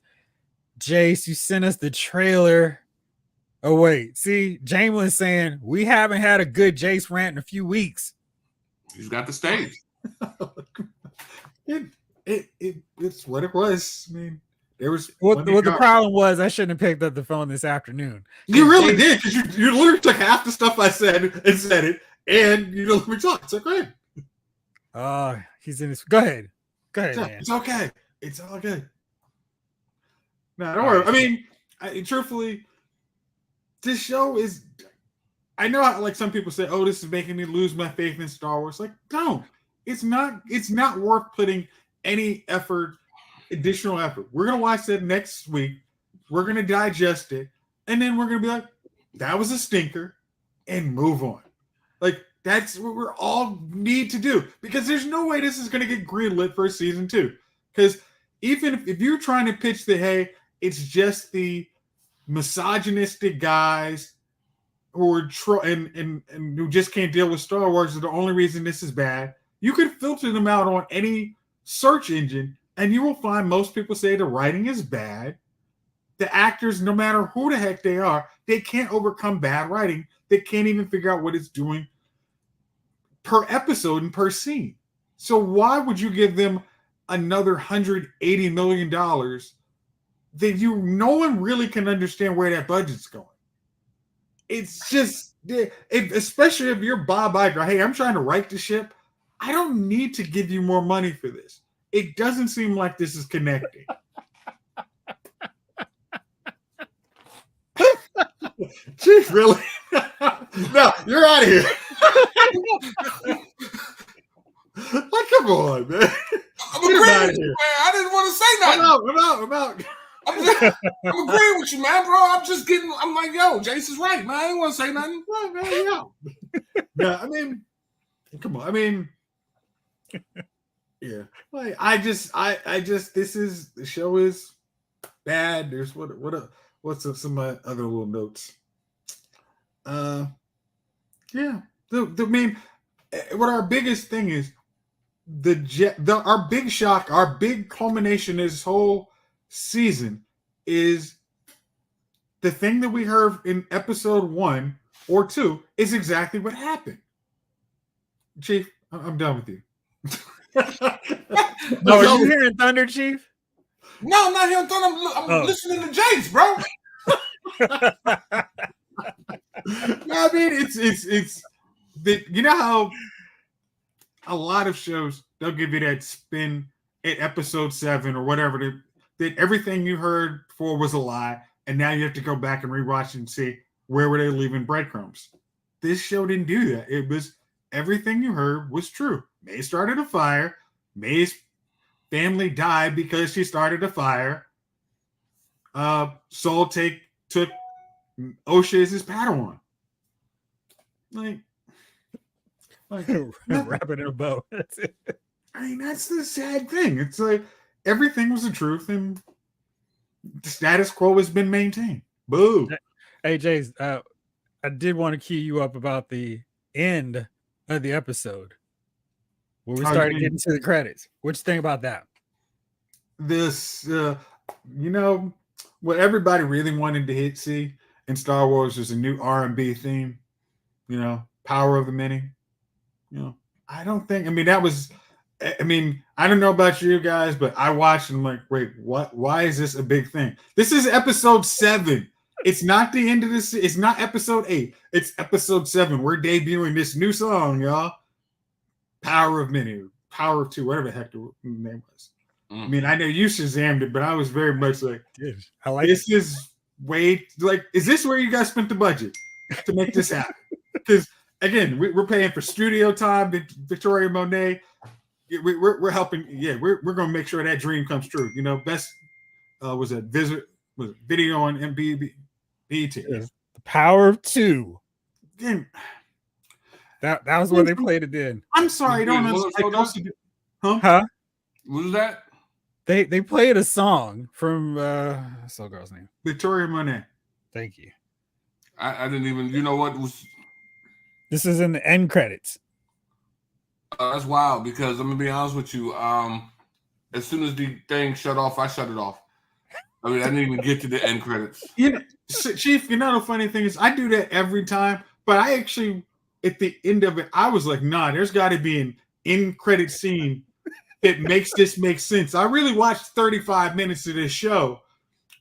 Jace, you sent us the trailer. Oh, wait. See, Jamelin's saying we haven't had a good Jace rant in a few weeks. He's got the stage. It's what it was. I mean, there was what the problem was. I shouldn't have picked up the phone this afternoon. You really did, because you literally took half the stuff I said and said it, and you don't let me talk. It's okay. He's in his. Go ahead, man. It's okay. It's all good. No, don't worry. I mean, truthfully, this show is. I know, like some people say, "Oh, this is making me lose my faith in Star Wars." Like, no, it's not. It's not worth putting any additional effort. We're gonna watch that next week. We're gonna digest it, and then we're gonna be like, "That was a stinker," and move on. Like, that's what we're all need to do, because there's no way this is gonna get greenlit for season 2. Because even if you're trying to pitch the hey, it's just the misogynistic guys who are and who just can't deal with Star Wars is the only reason this is bad. You could filter them out on any search engine, and you will find most people say the writing is bad. The actors, no matter who the heck they are, they can't overcome bad writing. They can't even figure out what it's doing per episode and per scene. So why would you give them another $180 million that no one really can understand where that budget's going? It's just, especially if you're Bob Iger, hey, I'm trying to right the ship. I don't need to give you more money for this. It doesn't seem like this is connecting. Chief, really? No, you're out of here. Like, come on, man. I'm agreeing with you, man. I didn't want to say nothing. I'm out. I'm agreeing with you, man, bro. I'm like, yo, Jace is right, man. I didn't want to say nothing. Right, man, yeah. No, I mean, come on. I mean, yeah. Like, the show is bad. There's what's some other little notes? Yeah. The main, what our biggest thing is, our big shock, our big culmination this whole season is the thing that we heard in episode 1 or 2 is exactly what happened. Chief, I'm done with you. No, are you hearing thunder, Chief? No, I'm not hearing thunder. I'm listening to Jace, bro. No, I mean, it's you know how a lot of shows, they'll give you that spin at episode 7 or whatever, that everything you heard before was a lie, and now you have to go back and rewatch and see where were they leaving breadcrumbs. This show didn't do that. It was everything you heard was true. May started a fire. May's family died because she started a fire. Soul took Osha as his Padawan. Like wrapping in a bow. That's it. I mean, that's the sad thing. It's like everything was the truth, and the status quo has been maintained. Boo. Hey, Jace, I did want to cue you up about the end of the episode where we started getting to the credits. What you think about that? This, what everybody really wanted to see in Star Wars was a new R&B theme. Power of the Many. I don't think. that was. I don't know about you guys, but I watched and I'm like, wait, what? Why is this a big thing? This is episode 7. It's not the end of this. It's not episode 8. It's episode 7. We're debuting this new song, y'all. Power of Many, Power of 2, whatever the heck the name was. I know you Shazammed it, but I was very much like, I like this is wait, like, is this where you guys spent the budget to make this happen? Because again, we're paying for studio time. Victoria Monet, we're helping. Yeah, we're gonna make sure that dream comes true. You know, best was it video on MBBT. The Power of Two. Again, that was what they played it in. I'm sorry, I don't understand. Huh? What was that? They played a song from so girl's name. Victoria Monet. Thank you. I didn't even. You know what was? This is in the end credits. That's wild because I'm gonna be honest with you. As soon as the thing shut off, I shut it off. I mean, I didn't even get to the end credits. You know, Chief, you know the funny thing is, I do that every time, but I actually, at the end of it, I was like, nah, there's got to be an end credit scene that makes this make sense. I really watched 35 minutes of this show,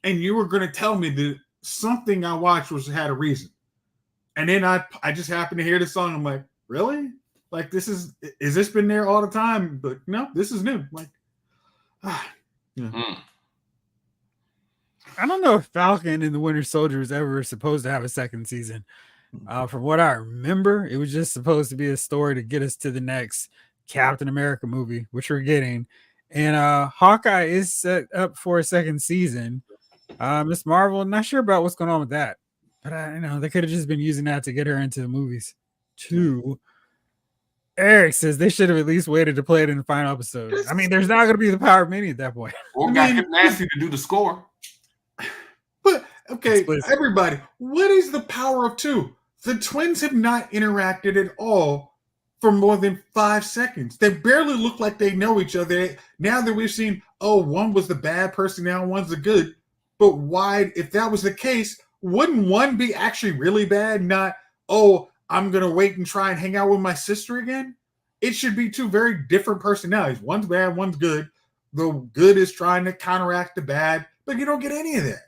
and you were going to tell me that something I watched had a reason. And then I just happened to hear the song. I'm like, really? Like, is this been there all the time? But no, this is new. Like, yeah. I don't know if Falcon and the Winter Soldier was ever supposed to have a second season. From what I remember, it was just supposed to be a story to get us to the next Captain America movie, which we're getting. And Hawkeye is set up for a second season. Miss Marvel, not sure about what's going on with that. But I know they could have just been using that to get her into the movies too. Eric says they should have at least waited to play it in the final episode. I mean, there's not going to be the power of many at that point. Or got him nasty to do the score. But okay, everybody, what is the power of two? The twins have not interacted at all for more than 5 seconds. They barely look like they know each other. Now that we've seen, one was the bad person, now one's the good. But why, if that was the case, wouldn't one be actually really bad? Not, I'm going to wait and try and hang out with my sister again? It should be two very different personalities. One's bad, one's good. The good is trying to counteract the bad, but you don't get any of that.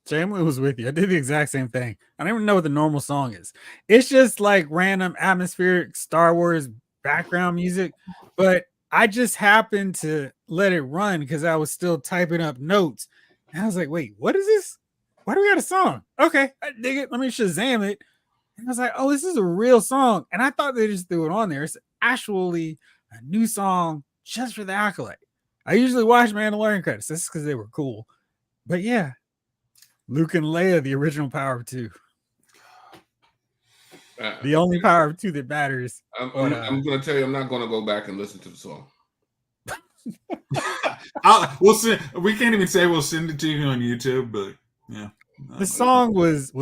Jamie was with you. I did the exact same thing. I don't even know what the normal song is. It's just like random atmospheric Star Wars background music, but I just happened to let it run because I was still typing up notes. And I was like, wait, what is this? Why do we got a song? Okay, I dig it. Let me Shazam it. And I was like, oh, this is a real song. And I thought they just threw it on there. It's actually a new song just for the Acolyte. I usually watch Mandalorian credits. This is because they were cool. But yeah, Luke and Leia, the original Power of Two. The only Power of Two that matters. I'm going to tell you, I'm not going to go back and listen to the song. We'll send. We can't even say we'll send it to you on YouTube, but yeah. The song was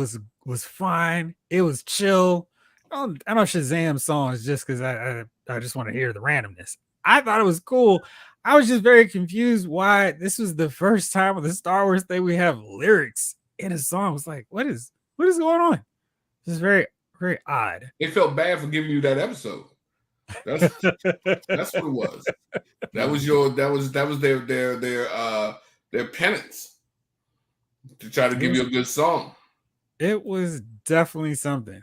fine. It was chill. I know Shazam songs just because I just want to hear the randomness. I thought it was cool. I was just very confused why this was the first time with the Star Wars thing we have lyrics in a song. I was like, what is going on? This is very, very odd. They felt bad for giving you that episode. That's what it was. That was their penance to try to give you a good song. It was definitely something.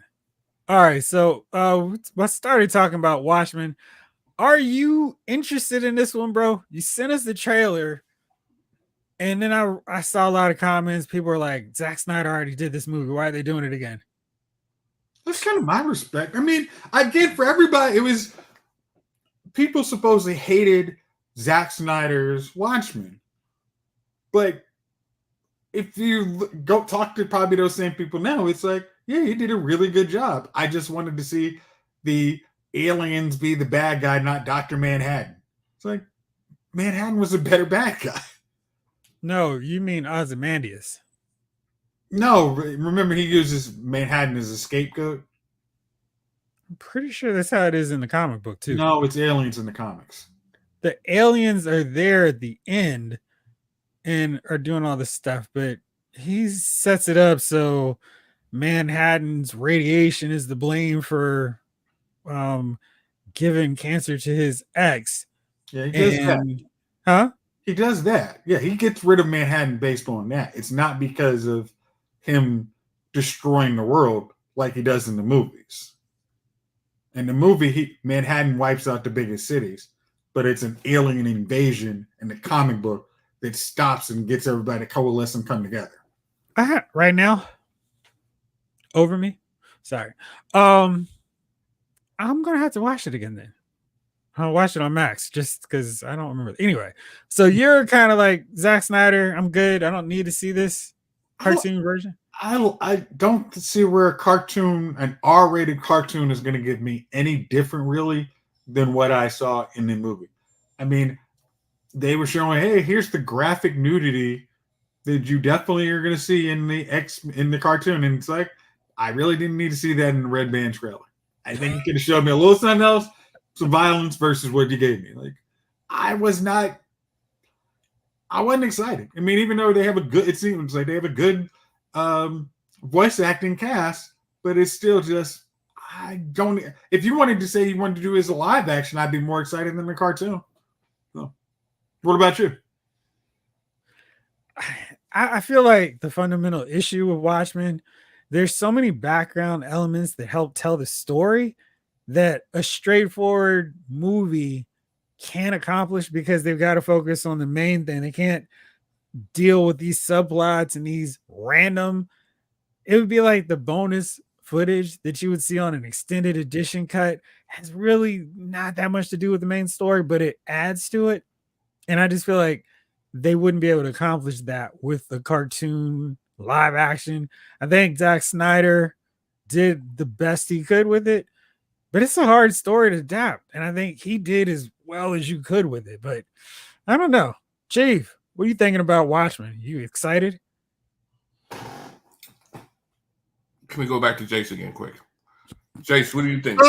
All right, so I started talking about Watchmen. Are you interested in this one, bro? You sent us the trailer, and then I saw a lot of comments. People were like, Zack Snyder already did this movie. Why are they doing it again? That's kind of my respect. I mean, again, for everybody, it was people supposedly hated Zack Snyder's Watchmen. But if you go talk to probably those same people now, it's like, yeah, he did a really good job. I just wanted to see the aliens be the bad guy, not Dr. Manhattan. It's like, Manhattan was a better bad guy. No, you mean Ozymandias. No, remember he uses Manhattan as a scapegoat? I'm pretty sure that's how it is in the comic book, too. No, it's aliens in the comics. The aliens are there at the end and are doing all this stuff, but he sets it up so Manhattan's radiation is the blame for giving cancer to his ex. Yeah, he does that. Huh? He does that. Yeah, he gets rid of Manhattan based on that. It's not because of him destroying the world like he does in the movies. In the movie, Manhattan wipes out the biggest cities, but it's an alien invasion in the comic book that stops and gets everybody to coalesce and come together. Right now, over me. Sorry. Um, I'm gonna have to watch it again then. I'll watch it on Max just because I don't remember. Anyway, so you're kind of like Zack Snyder. I'm good. I don't need to see this I, cartoon version. I don't see where a cartoon, an R-rated cartoon, is going to give me any different really than what I saw in the movie. I mean, they were showing, hey, here's the graphic nudity that you definitely are going to see in the cartoon, and it's like, I really didn't need to see that in the Red Band trailer. I think you could have showed me a little something else, some violence versus what you gave me. Like, I wasn't excited. I mean, even though it seems like they have a good voice acting cast, but it's still just, I don't. If you wanted to say you wanted to do it as a live action, I'd be more excited than the cartoon. So, what about you? I feel like the fundamental issue with Watchmen, there's so many background elements that help tell the story that a straightforward movie can't accomplish because they've got to focus on the main thing. They can't deal with these subplots and these random. It would be like the bonus footage that you would see on an extended edition cut has really not that much to do with the main story, but it adds to it. And I just feel like they wouldn't be able to accomplish that with the cartoon live action. I think Zack Snyder did the best he could with it, but it's a hard story to adapt. And I think he did as well as you could with it. But I don't know. Chief, what are you thinking about Watchmen? You excited? Can we go back to Jace again, quick? Jace, what do you think?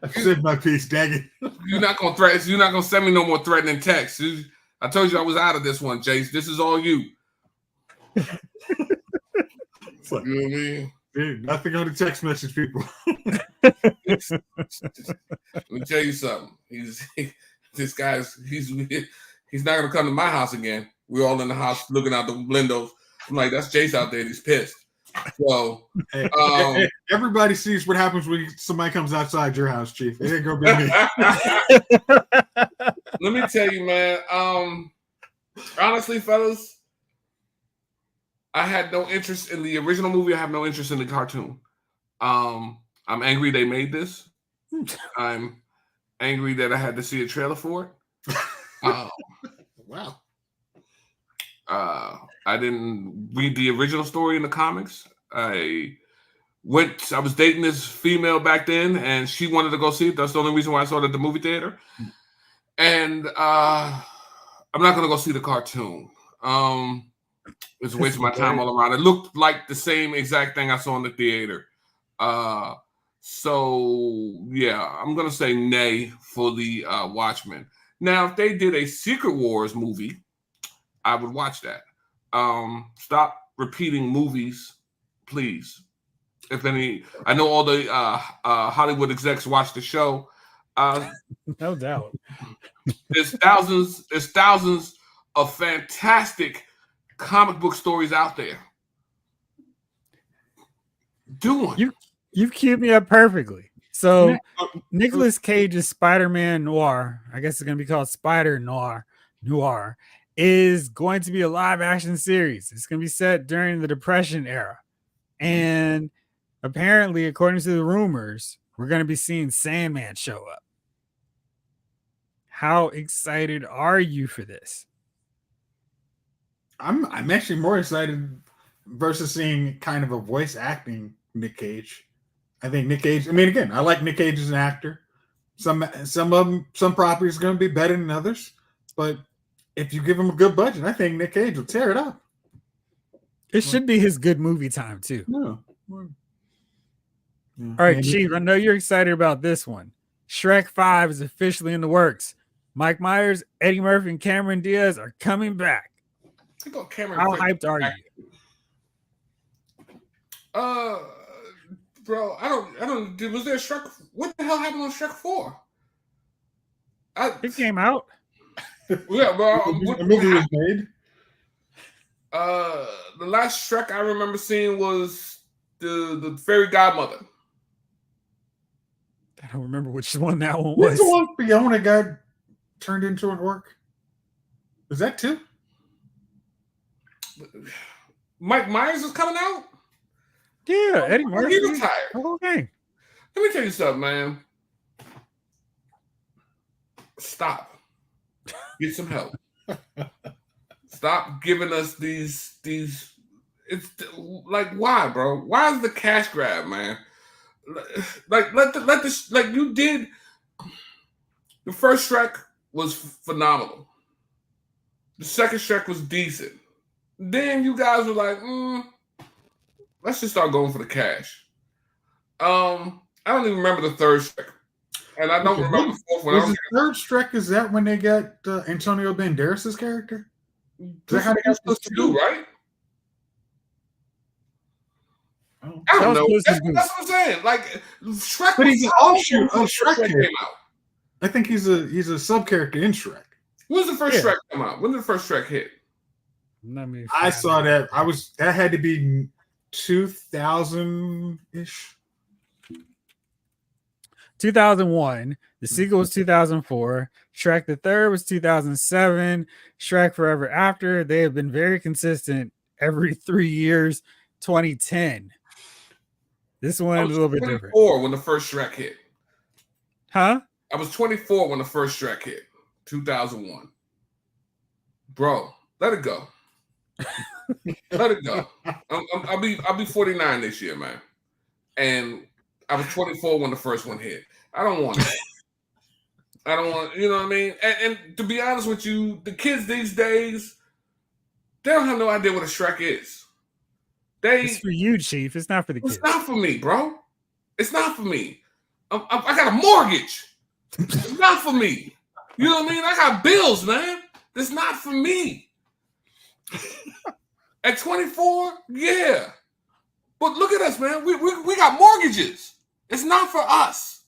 I've said my piece, dang it. You're not gonna threaten. You're not gonna send me no more threatening texts. I told you I was out of this one, Jace. This is all you. Like, you know what I mean? Dude, nothing on the text message, people. Let me tell you something. This guy's he's not gonna come to my house again. We're all in the house looking out the windows. I'm like, that's Jace out there. He's pissed. So hey, everybody sees what happens when somebody comes outside your house, Chief. It ain't gonna be me. Let me tell you, man. Honestly, fellas, I had no interest in the original movie. I have no interest in the cartoon. I'm angry they made this. I'm angry that I had to see a trailer for it. Wow. I didn't read the original story in the comics. I was dating this female back then, and she wanted to go see it. That's the only reason why I saw it at the movie theater. And I'm not gonna go see the cartoon. It's a waste of my time all around. It looked like the same exact thing I saw in the theater. So yeah, I'm gonna say nay for the Watchmen. Now, if they did a Secret Wars movie, I would watch that. Stop repeating movies, please. If any, I know all the Hollywood execs watch the show. No doubt. There's thousands of fantastic comic book stories out there. Do one. You've queued me up perfectly. So Nicolas Cage's Spider-Man Noir, I guess it's going to be called Spider Noir, is going to be a live action series. It's going to be set during the Depression era. And apparently, according to the rumors, we're going to be seeing Sandman show up. How excited are you for this? I'm actually more excited versus seeing kind of a voice acting Nick Cage. I think Nick Cage. I mean, again, I like Nick Cage as an actor. Some properties are going to be better than others, but if you give him a good budget, I think Nick Cage will tear it up. It should be his good movie time too. No. All right, Chief, I know you're excited about this one. Shrek 5 is officially in the works. Mike Myers, Eddie Murphy, and Cameron Diaz are coming back. How hyped are you? Bro, I don't. Was there Shrek? What the hell happened on Shrek 4? It came out. Yeah, bro. The movie was made. The last Shrek I remember seeing was the Fairy Godmother. I don't remember which one that one What's was. the one Fiona got turned into an orc? Was that 2? Mike Myers is coming out. Yeah, Eddie Murphy. He retired. Okay. Let me tell you something, man. Stop. Get some help. Stop giving us these. It's like, why, bro? Why is the cash grab, man? Like let this like you did. The first Shrek was phenomenal. The second Shrek was decent. Then you guys were like, let's just start going for the cash. I don't even remember the third Shrek. And I don't remember the fourth one. Was the third Shrek, is that when they got Antonio Banderas' character? That's how they supposed to do, right? I don't know. That's what I'm saying. Like Shrek, but he's an offshoot of Shrek came out. I think he's a sub character in Shrek. When was the first Shrek come out? When did the first Shrek hit? I saw that. That had to be 2000-ish. 2001. The sequel was 2004. Shrek the Third was 2007. Shrek Forever After. They have been very consistent every 3 years. 2010. This one is a little bit different. 24 when the first Shrek hit. Huh? I was 24 when the first Shrek hit. 2001. Bro, let it go. Let it go. I'll be 49 this year, man. And I was 24 when the first one hit. I don't want it. I don't want, you know what I mean? And to be honest with you, the kids these days, they don't have no idea what a Shrek is. It's for you, Chief. It's not for the kids. It's not for me, bro. It's not for me. I got a mortgage. It's not for me. You know what I mean? I got bills, man. It's not for me. At 24, yeah. But look at us, man. We got mortgages. It's not for us.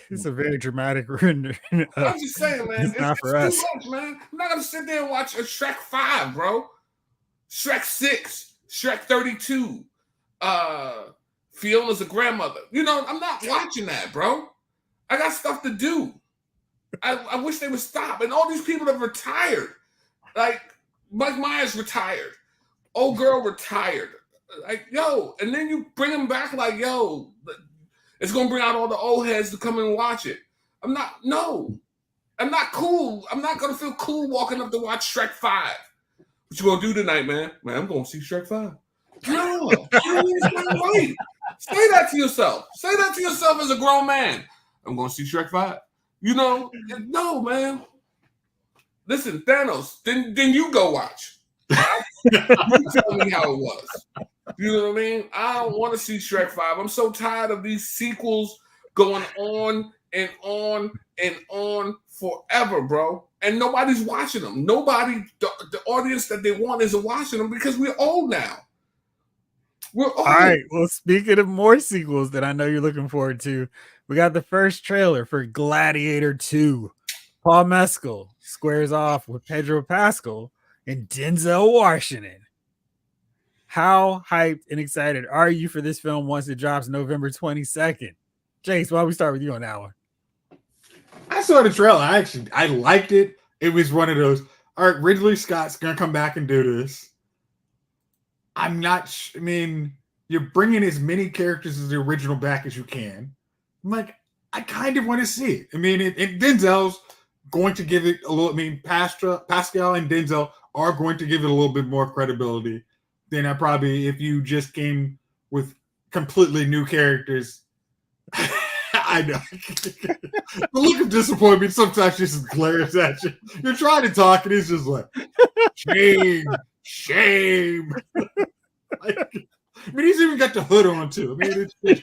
It's a very dramatic rendering. I'm just saying, man. It's not for us. Too much, man. I'm not gonna sit there and watch a Shrek 5, bro. Shrek 6, Shrek 32. Fiona's a grandmother. You know, I'm not watching that, bro. I got stuff to do. I wish they would stop. And all these people have retired. Like, Mike Myers retired. Old girl retired. Like, yo, and then you bring them back like, yo, it's going to bring out all the old heads to come and watch it. I'm not cool. I'm not going to feel cool walking up to watch Shrek 5. What you going to do tonight, man? Man, I'm going to see Shrek 5. No, it's not right. Say that to yourself. Say that to yourself as a grown man. I'm going to see Shrek 5. You know, no, man. Listen, Thanos, then you go watch. You tell me how it was. You know what I mean? I don't want to see Shrek 5. I'm so tired of these sequels going on and on and on forever, bro. And nobody's watching them. Nobody, the audience that they want isn't watching them because we're old now. We're old. All right. Well, speaking of more sequels that I know you're looking forward to, we got the first trailer for Gladiator 2. Paul Mescal squares off with Pedro Pascal and Denzel Washington. How hyped and excited are you for this film once it drops November 22nd? Jace, why don't we start with you on that one? I saw the trailer. I liked it. It was one of those, all right, Ridley Scott's going to come back and do this. I mean, you're bringing as many characters as the original back as you can. I'm like, I kind of want to see it. I mean, Denzel's going to give it a little, Pascal and Denzel are going to give it a little bit more credibility than if you just came with completely new characters. I know. The look of disappointment sometimes just glares at you. You're trying to talk and it's just like, shame. I mean, he's even got the hood on too. I mean, it's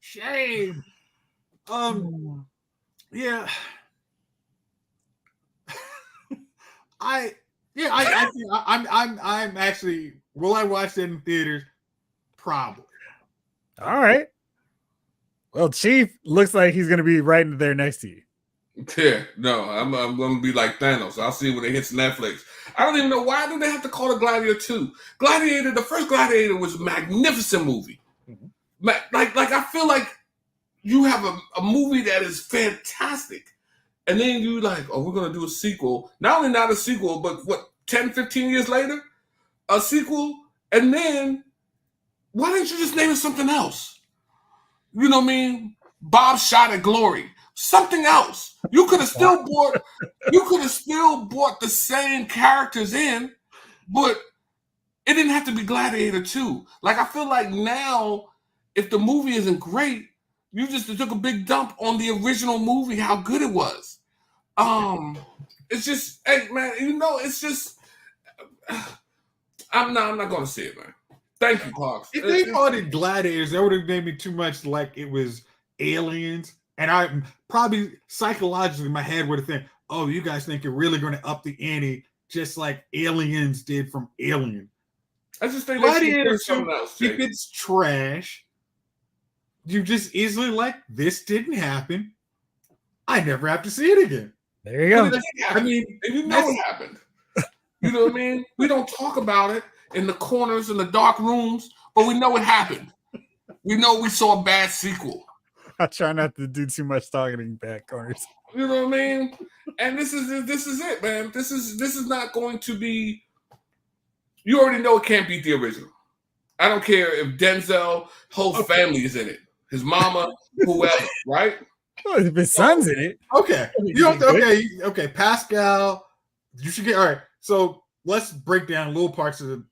shame. Yeah. I'm actually, will I watch that in theaters? Probably. All right. Well, Chief looks like he's going to be right in there next to you. Yeah, no, I'm going to be like Thanos. I'll see when it hits Netflix. I don't even know why do they have to call it Gladiator 2. The first Gladiator was a magnificent movie. Mm-hmm. Like I feel like you have a movie that is fantastic. And then you like, oh, we're going to do a sequel. Not only not a sequel, but 10, 15 years later, a sequel, and then why didn't you just name it something else? You know what I mean? Bob Shot at Glory. Something else. You could have still brought the same characters in, but it didn't have to be Gladiator 2. Like, I feel like now, if the movie isn't great, you just took a big dump on the original movie, how good it was. It's just, hey man, it's just I'm not gonna say it, man. Thank you, Clark. If they called it Gladiators, that would have made me too much like it was aliens. And I probably psychologically in my head would have think, oh, you guys think you're really going to up the ante just like aliens did from Alien. I just think Gladiator something else. If it's trash, you just easily like, this didn't happen. I never have to see it again. There you go. I mean, and you know it happened. You know what I mean? We don't talk about it in the corners, in the dark rooms, but we know it happened. We know we saw a bad sequel. I try not to do too much talking in back corners. You know what I mean? And this is it, man. This is not going to be. You already know it can't beat the original. I don't care if Denzel, whole family is in it, his mama, whoever, right? Well, if his son's in it, okay. Okay. Pascal, you should get all right. So let's break down little parts of the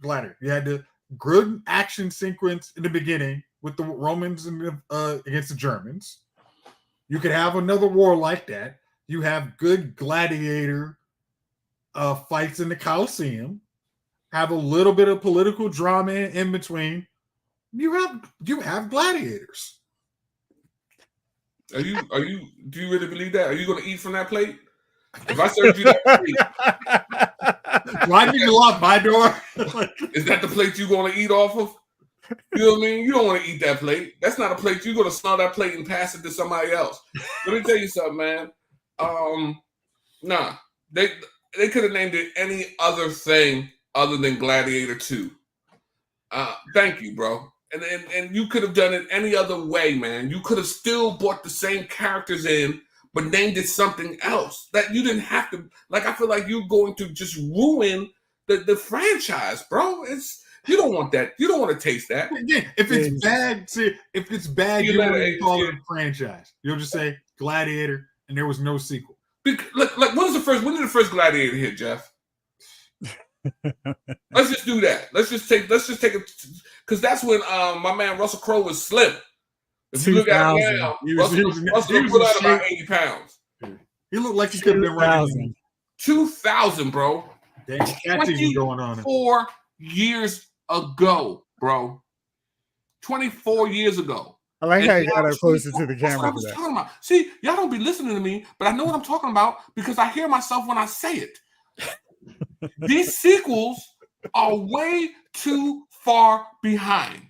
Gladiator. You had the good action sequence in the beginning with the Romans and against the Germans. You could have another war like that. You have good gladiator fights in the Colosseum. Have a little bit of political drama in between. You have gladiators. Do you really believe that? Are you going to eat from that plate? If I served you that plate, why did you lock my door? Is that the plate you're going to eat off of? You know what I mean? You don't want to eat that plate. That's not a plate. You're going to smell that plate and pass it to somebody else. Let me tell you something, man. Nah, they could have named it any other thing other than Gladiator 2. Thank you, bro. And you could have done it any other way, man. You could have still brought the same characters in, but named it something else. That you didn't have to. Like, I feel like you're going to just ruin the franchise, bro. You don't want that. You don't want to taste that. Yeah, if it's bad, you don't call it a franchise. You'll just say Gladiator, and there was no sequel. Like when did the first Gladiator hit, Jeff? Let's just do that. Let's just take it, because that's when my man Russell Crowe was slim. If you look at him now, Russell put out about 80 pounds. He looked like he could have been running 2000, bro. That's going on. 4 years ago, bro. 24 years ago. I like how you got it closer to the camera. That's what I was talking about. See, y'all don't be listening to me, but I know what I'm talking about because I hear myself when I say it. These sequels are way too far behind.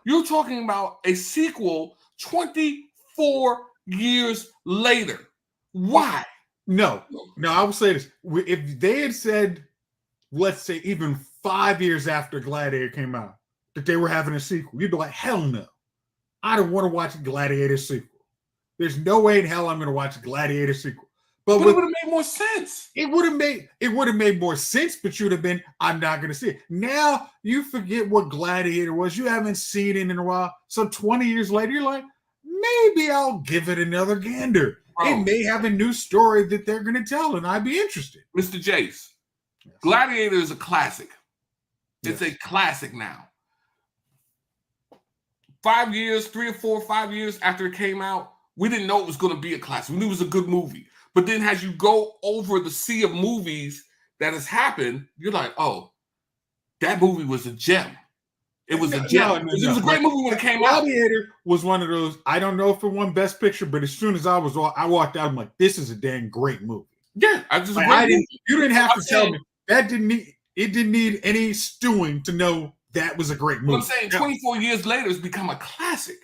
You're talking about a sequel 24 years later. Why? No, I will say this. If they had said, let's say even 5 years after Gladiator came out, that they were having a sequel, you'd be like, hell no. I don't want to watch a Gladiator sequel. There's no way in hell I'm going to watch a Gladiator sequel. But it would have made more sense. It would have made more sense, but you'd have been, I'm not going to see it. Now you forget what Gladiator was. You haven't seen it in a while. So 20 years later, you're like, maybe I'll give it another gander. Bro, it may have a new story that they're going to tell, and I'd be interested. Mr. Jace, yes. Gladiator is a classic. It's a classic now. 5 years, 3 or 4 or 5 years after it came out, we didn't know it was going to be a classic. We knew it was a good movie. But then as you go over the sea of movies that has happened, you're like, oh, that movie was a gem. It was a gem. It was a great movie when it came out. Gladiator was one of those, I don't know if it won Best Picture, but as soon as I walked out, I'm like, this is a dang great movie. Yeah. You didn't have to tell me. It didn't need any stewing to know that was a great movie. I'm saying 24 years later, it's become a classic.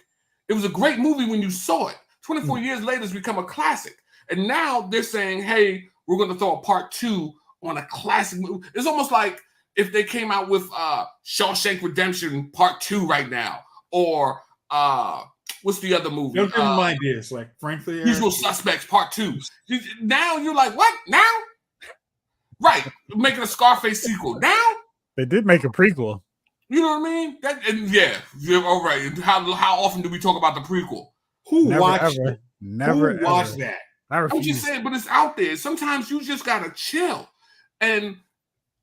It was a great movie when you saw it. 24 years later, it's become a classic. And now they're saying, hey, we're going to throw a part 2 on a classic movie. It's almost like if they came out with Shawshank Redemption Part 2 right now. Or what's the other movie? Don't give them ideas. Like, frankly, Usual Suspects Part 2. Now you're like, what? Now? Right, making a Scarface sequel. Now They did make a prequel. you know what I mean? Yeah, all right. How often do we talk about the prequel? Who Never watched ever. it? Never Who watched ever. that? I I'm refuse. just saying, but it's out there. Sometimes you just gotta chill. And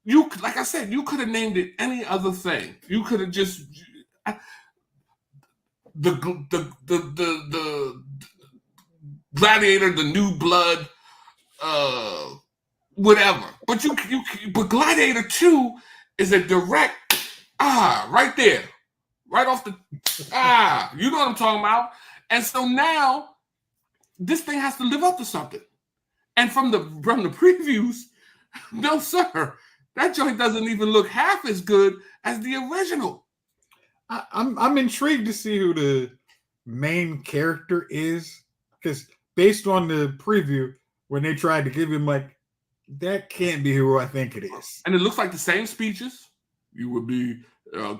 you, like I said, you could have named it any other thing. You could have just the Gladiator, the New Blood, whatever. But but Gladiator 2 is a direct right there, right off the you know what I'm talking about. And so now this thing has to live up to something. And from the previews, no sir, that joint doesn't even look half as good as the original. I'm intrigued to see who the main character is, because based on the preview, when they tried to give him like, that can't be who I think it is. And it looks like the same speeches. You would be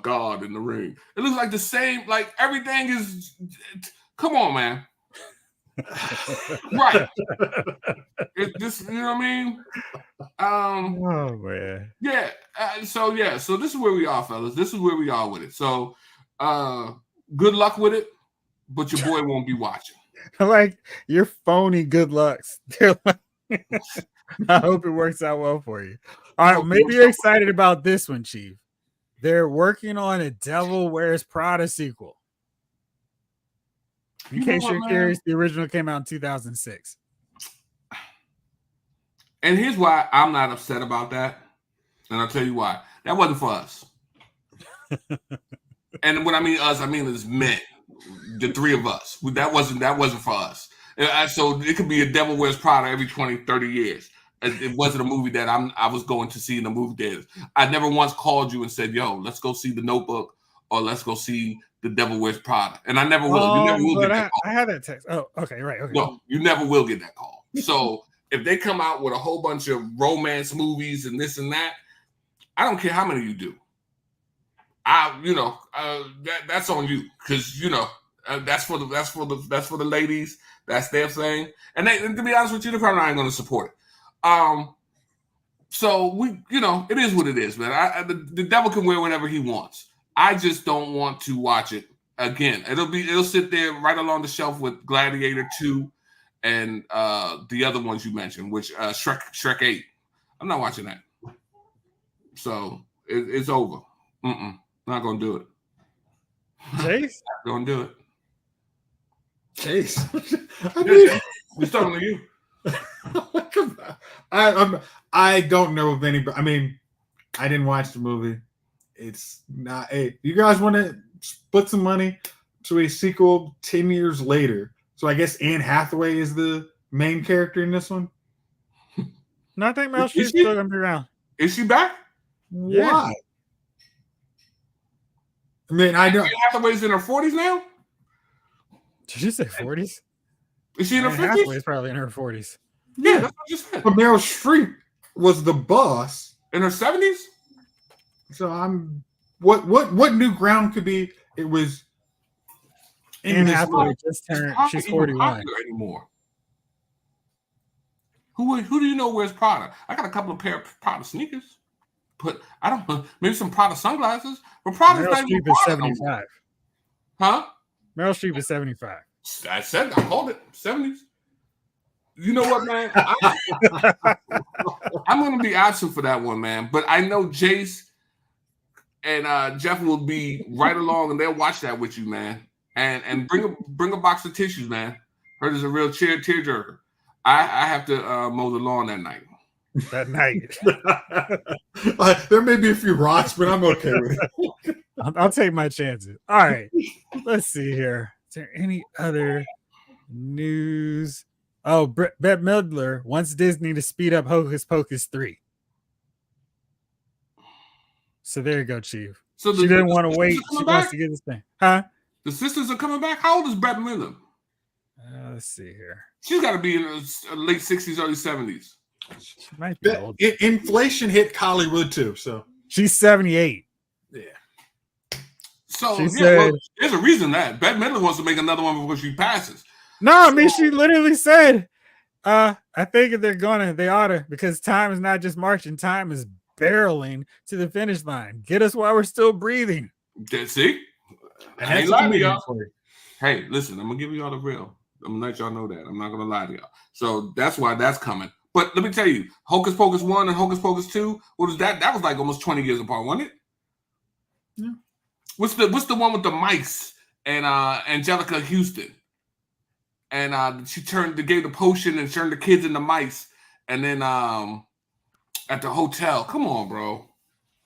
God in the ring. It looks like the same, like everything is. Come on, man. Right. This, you know what I mean? Oh man. Yeah. So this is where we are, fellas. This is where we are with it. So good luck with it, but your boy won't be watching. Like your phony good lucks. They're like, I hope it works out well for you. All right, maybe you're excited about this one, Chief. They're working on a Devil Wears Prada sequel. In case you're curious, the original came out in 2006. And here's why I'm not upset about that. And I'll tell you why. That wasn't for us. And when I mean us, I mean it's men. The three of us. That wasn't for us. So it could be a Devil Wears Prada every 20, 30 years. It wasn't a movie that I was going to see in the movie theaters. I never once called you and said, yo, let's go see The Notebook or let's go see The Devil Wears Prada. And I never will. You never will get that call. I had that text. Oh, okay, right. Okay. No, you never will get that call. So if they come out with a whole bunch of romance movies and this and that, I don't care how many you do. That's on you, because that's for the ladies. That's their thing. And to be honest with you, they're probably not going to support it. So it is what it is, man. The devil can wear whatever he wants. I just don't want to watch it again. It'll sit there right along the shelf with Gladiator 2 and the other ones you mentioned, which Shrek 8. I'm not watching that. So it's over. Not gonna do it. Chase? Not gonna do it. Chase. We're talking to you. I don't know of anybody. I mean, I didn't watch the movie. It's not. Hey, you guys want to split some money to a sequel 10 years later? So I guess Anne Hathaway is the main character in this one. No, I think Meryl Streep's still gonna be around. Is she back? Yeah. Why? I mean, I know Anne Hathaway's in her 40s now. Did you say 40s? Is she in her 50s? Hathaway's probably in her 40s. Yeah, that's what you said. but Meryl Streep was the boss. In her 70s? So what new ground could be? It was Anne Hathaway just turned. She's 41 anymore. Who do you know wears Prada? I got a couple of pair of Prada sneakers, but I don't know. Maybe some Prada sunglasses. But Prada's Meryl not even Streep is Prada 75. Huh? Meryl Streep is 75. I called it 70s. You know what, man? I'm going to be absent for that one, man. But I know Jace and Jeff will be right along, and they'll watch that with you, man. And bring a box of tissues, man. Hers is a real tearjerker. I have to mow the lawn that night. That night. There may be a few rocks, but I'm okay with it. I'll take my chances. All right. Let's see here. Is there any other news? Oh, Bette Midler wants Disney to speed up Hocus Pocus 3. So there you go, Chief. So she didn't want to wait. She wants to get this thing. Huh? The sisters are coming back? How old is Bette Midler? Let's see here. She's got to be in the late 60s, early 70s. She might be old. Inflation hit Hollywood too, so she's 78. Yeah. So said, there's a reason that Bette Midler wants to make another one before she passes. No, I mean she literally said I think if they're gonna, they oughta, because time is not just marching, time is barreling to the finish line. Get us while we're still breathing. See? And I that's ain't a lying to comedian y'all. for you. Hey, listen, I'm gonna give y'all the real. I'm gonna let y'all know that. I'm not gonna lie to y'all. So that's why that's coming. But let me tell you, Hocus Pocus 1 and Hocus Pocus 2, what was that? That was like almost 20 years apart, wasn't it? Yeah. What's the one with the mice and Angelica Houston? And she gave the potion and turned the kids into mice. And then at the hotel. Come on, bro.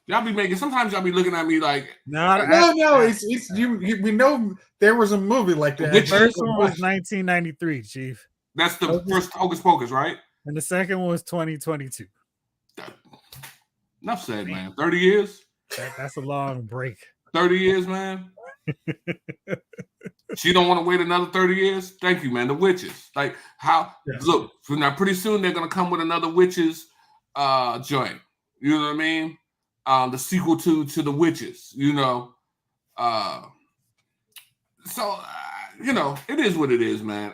Sometimes y'all be looking at me like No, it's you. We know there was a movie like that. The first one was 1993, Chief. That's the first Hocus Pocus, right? And the second one was 2022. Enough said, man. 30 years? That's a long break. 30 years, man. She don't want to wait another 30 years? Thank you, man. The witches. Like, how? Yeah. Look, now pretty soon they're going to come with another witches joint. You know what I mean? The sequel to the witches, you know. You know, it is what it is, man.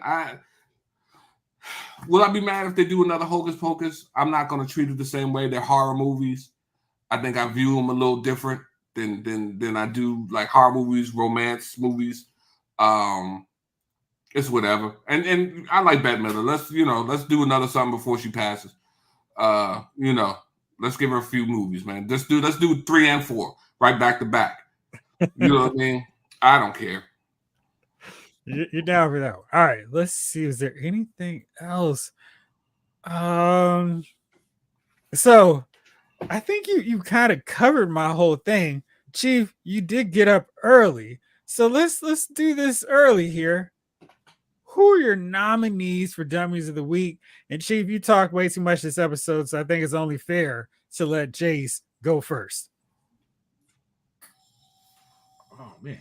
Will I be mad if they do another Hocus Pocus? I'm not going to treat it the same way. They're horror movies. I think I view them a little different than I do like horror movies, romance movies. It's whatever. And I like Bette Midler. Let's do another something before she passes. You know, let's give her a few movies, man. Let's do 3 and 4 right back to back. You know what I mean? I don't care. You're down for that one. All right, let's see. Is there anything else? So I think you kind of covered my whole thing. Chief, you did get up early. So let's do this early here. Who are your nominees for Dummies of the Week? And Chief, you talked way too much this episode, so I think it's only fair to let Jace go first. Oh man.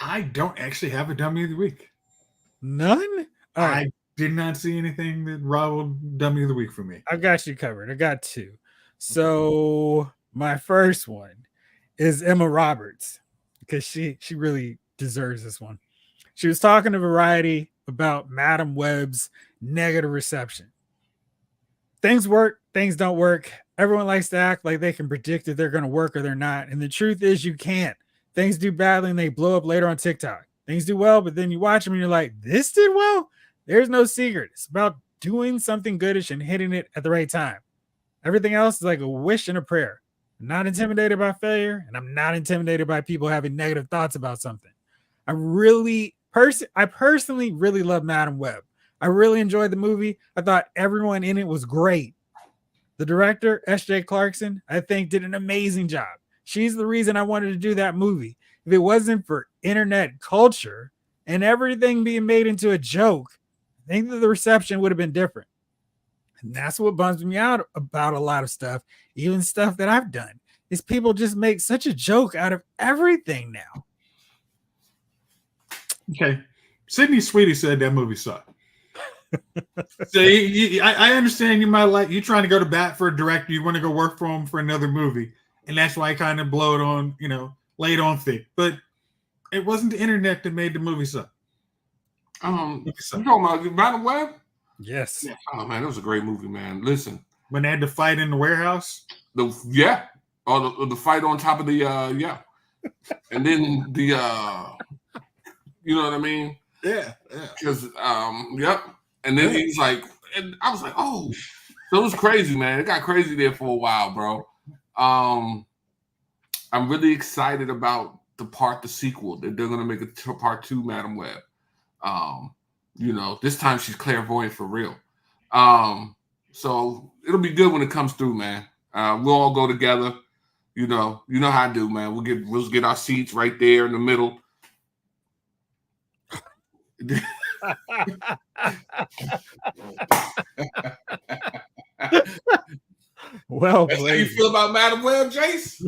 I don't actually have a Dummy of the Week. None? I did not see anything that rivaled Dummy of the Week for me. I've got you covered. I got 2. So my first one is Emma Roberts, because she really deserves this one. She was talking to Variety about Madam Web's negative reception. Things work, things don't work. Everyone likes to act like they can predict if they're going to work or they're not. And the truth is you can't. Things do badly and they blow up later on TikTok. Things do well, but then you watch them and you're like, this did well? There's no secret. It's about doing something goodish and hitting it at the right time. Everything else is like a wish and a prayer. I'm not intimidated by failure, and I'm not intimidated by people having negative thoughts about something. I personally really love Madam Web. I really enjoyed the movie. I thought everyone in it was great. The director, S.J. Clarkson, I think did an amazing job. She's the reason I wanted to do that movie. If it wasn't for internet culture and everything being made into a joke, I think that the reception would have been different. And that's what bums me out about a lot of stuff, even stuff that I've done, is people just make such a joke out of everything now. Okay. Sydney Sweetie said that movie sucked. So I understand you might like, you trying to go to bat for a director, you want to go work for him for another movie, and that's why I kind of blow it on, lay it on thick. But it wasn't the internet that made the movie suck. You talking about Madam Web? Yes. Yeah. Oh man, it was a great movie, man. Listen, when they had to fight in the warehouse, or the fight on top of the and then the you know what I mean? Yeah. Because yep. And then he's like, and I was like, oh, so it was crazy, man. It got crazy there for a while, bro. I'm really excited about the sequel that they're gonna make a part 2, Madam Web. This time she's clairvoyant for real. So it'll be good when it comes through, man. We'll all go together. You know how I do, man. We'll get our seats right there in the middle. Well That's played. how you feel about Madam Web, Jace?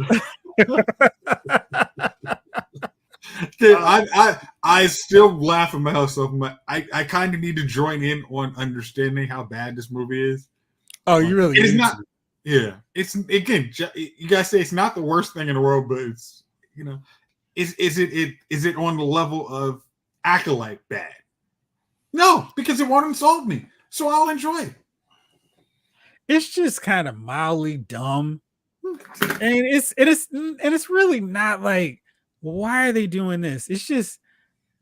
I still laugh at myself. I kind of need to join in on understanding how bad this movie is. Oh, you really? It is not. Yeah, it's again. You guys say it's not the worst thing in the world, but it's is it on the level of Acolyte bad? No, because it won't insult me. So I'll enjoy it. It's just kind of mildly dumb. And it's really not like, why are they doing this? It's just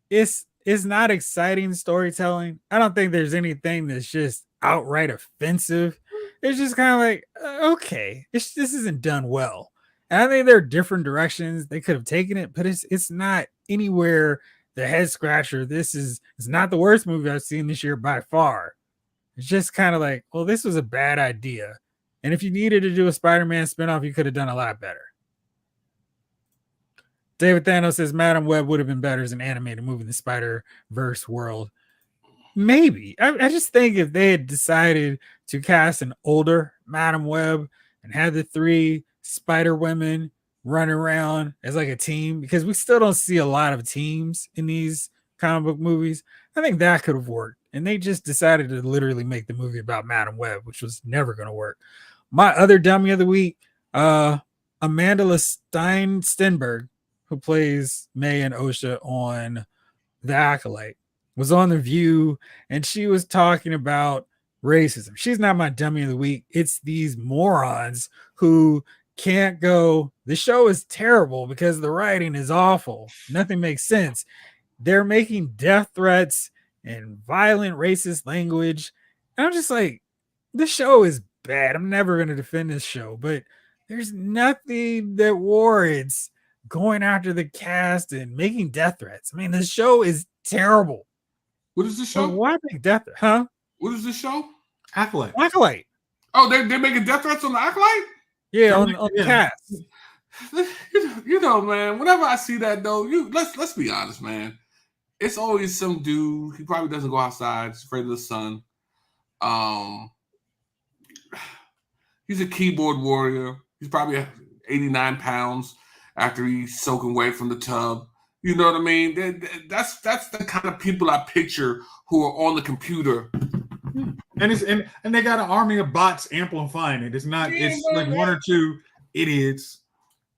it's not exciting storytelling. I don't think there's anything that's just outright offensive. It's just kind of like, okay, this isn't done well. And I think there are different directions they could have taken it, but it's not anywhere the head scratcher. It's not the worst movie I've seen this year by far. It's just kind of like, well, this was a bad idea. And if you needed to do a Spider-Man spinoff, you could have done a lot better. David Thanos says Madam Web would have been better as an animated movie in the Spider-Verse world. Maybe. I just think if they had decided to cast an older Madam Web and have the 3 Spider Women run around as like a team, because we still don't see a lot of teams in these comic book movies, I think that could have worked. And they just decided to literally make the movie about Madam Web, which was never going to work. My other dummy of the week, Amanda Stenberg, who plays May and Osha on The Acolyte, was on The View, and she was talking about racism. She's not my dummy of the week. It's these morons who can't go, the show is terrible because the writing is awful. Nothing makes sense. They're making death threats and violent racist language. And I'm just like, this show is bad. I'm never going to defend this show, but there's nothing that warrants going after the cast and making death threats. I mean, the show is terrible. What is the show? So why make death? Huh? What is the show? Acolyte. Acolyte. Oh, they're making death threats on the Acolyte? Yeah, on the cast. You know, man. Whenever I see that, though, let's be honest, man. It's always some dude. He probably doesn't go outside. He's afraid of the sun. He's a keyboard warrior. He's probably 89 pounds after he's soaking wet from the tub. You know what I mean? That's the kind of people I picture who are on the computer. And they got an army of bots amplifying it. It's not. Yeah, it's man, like one or two idiots.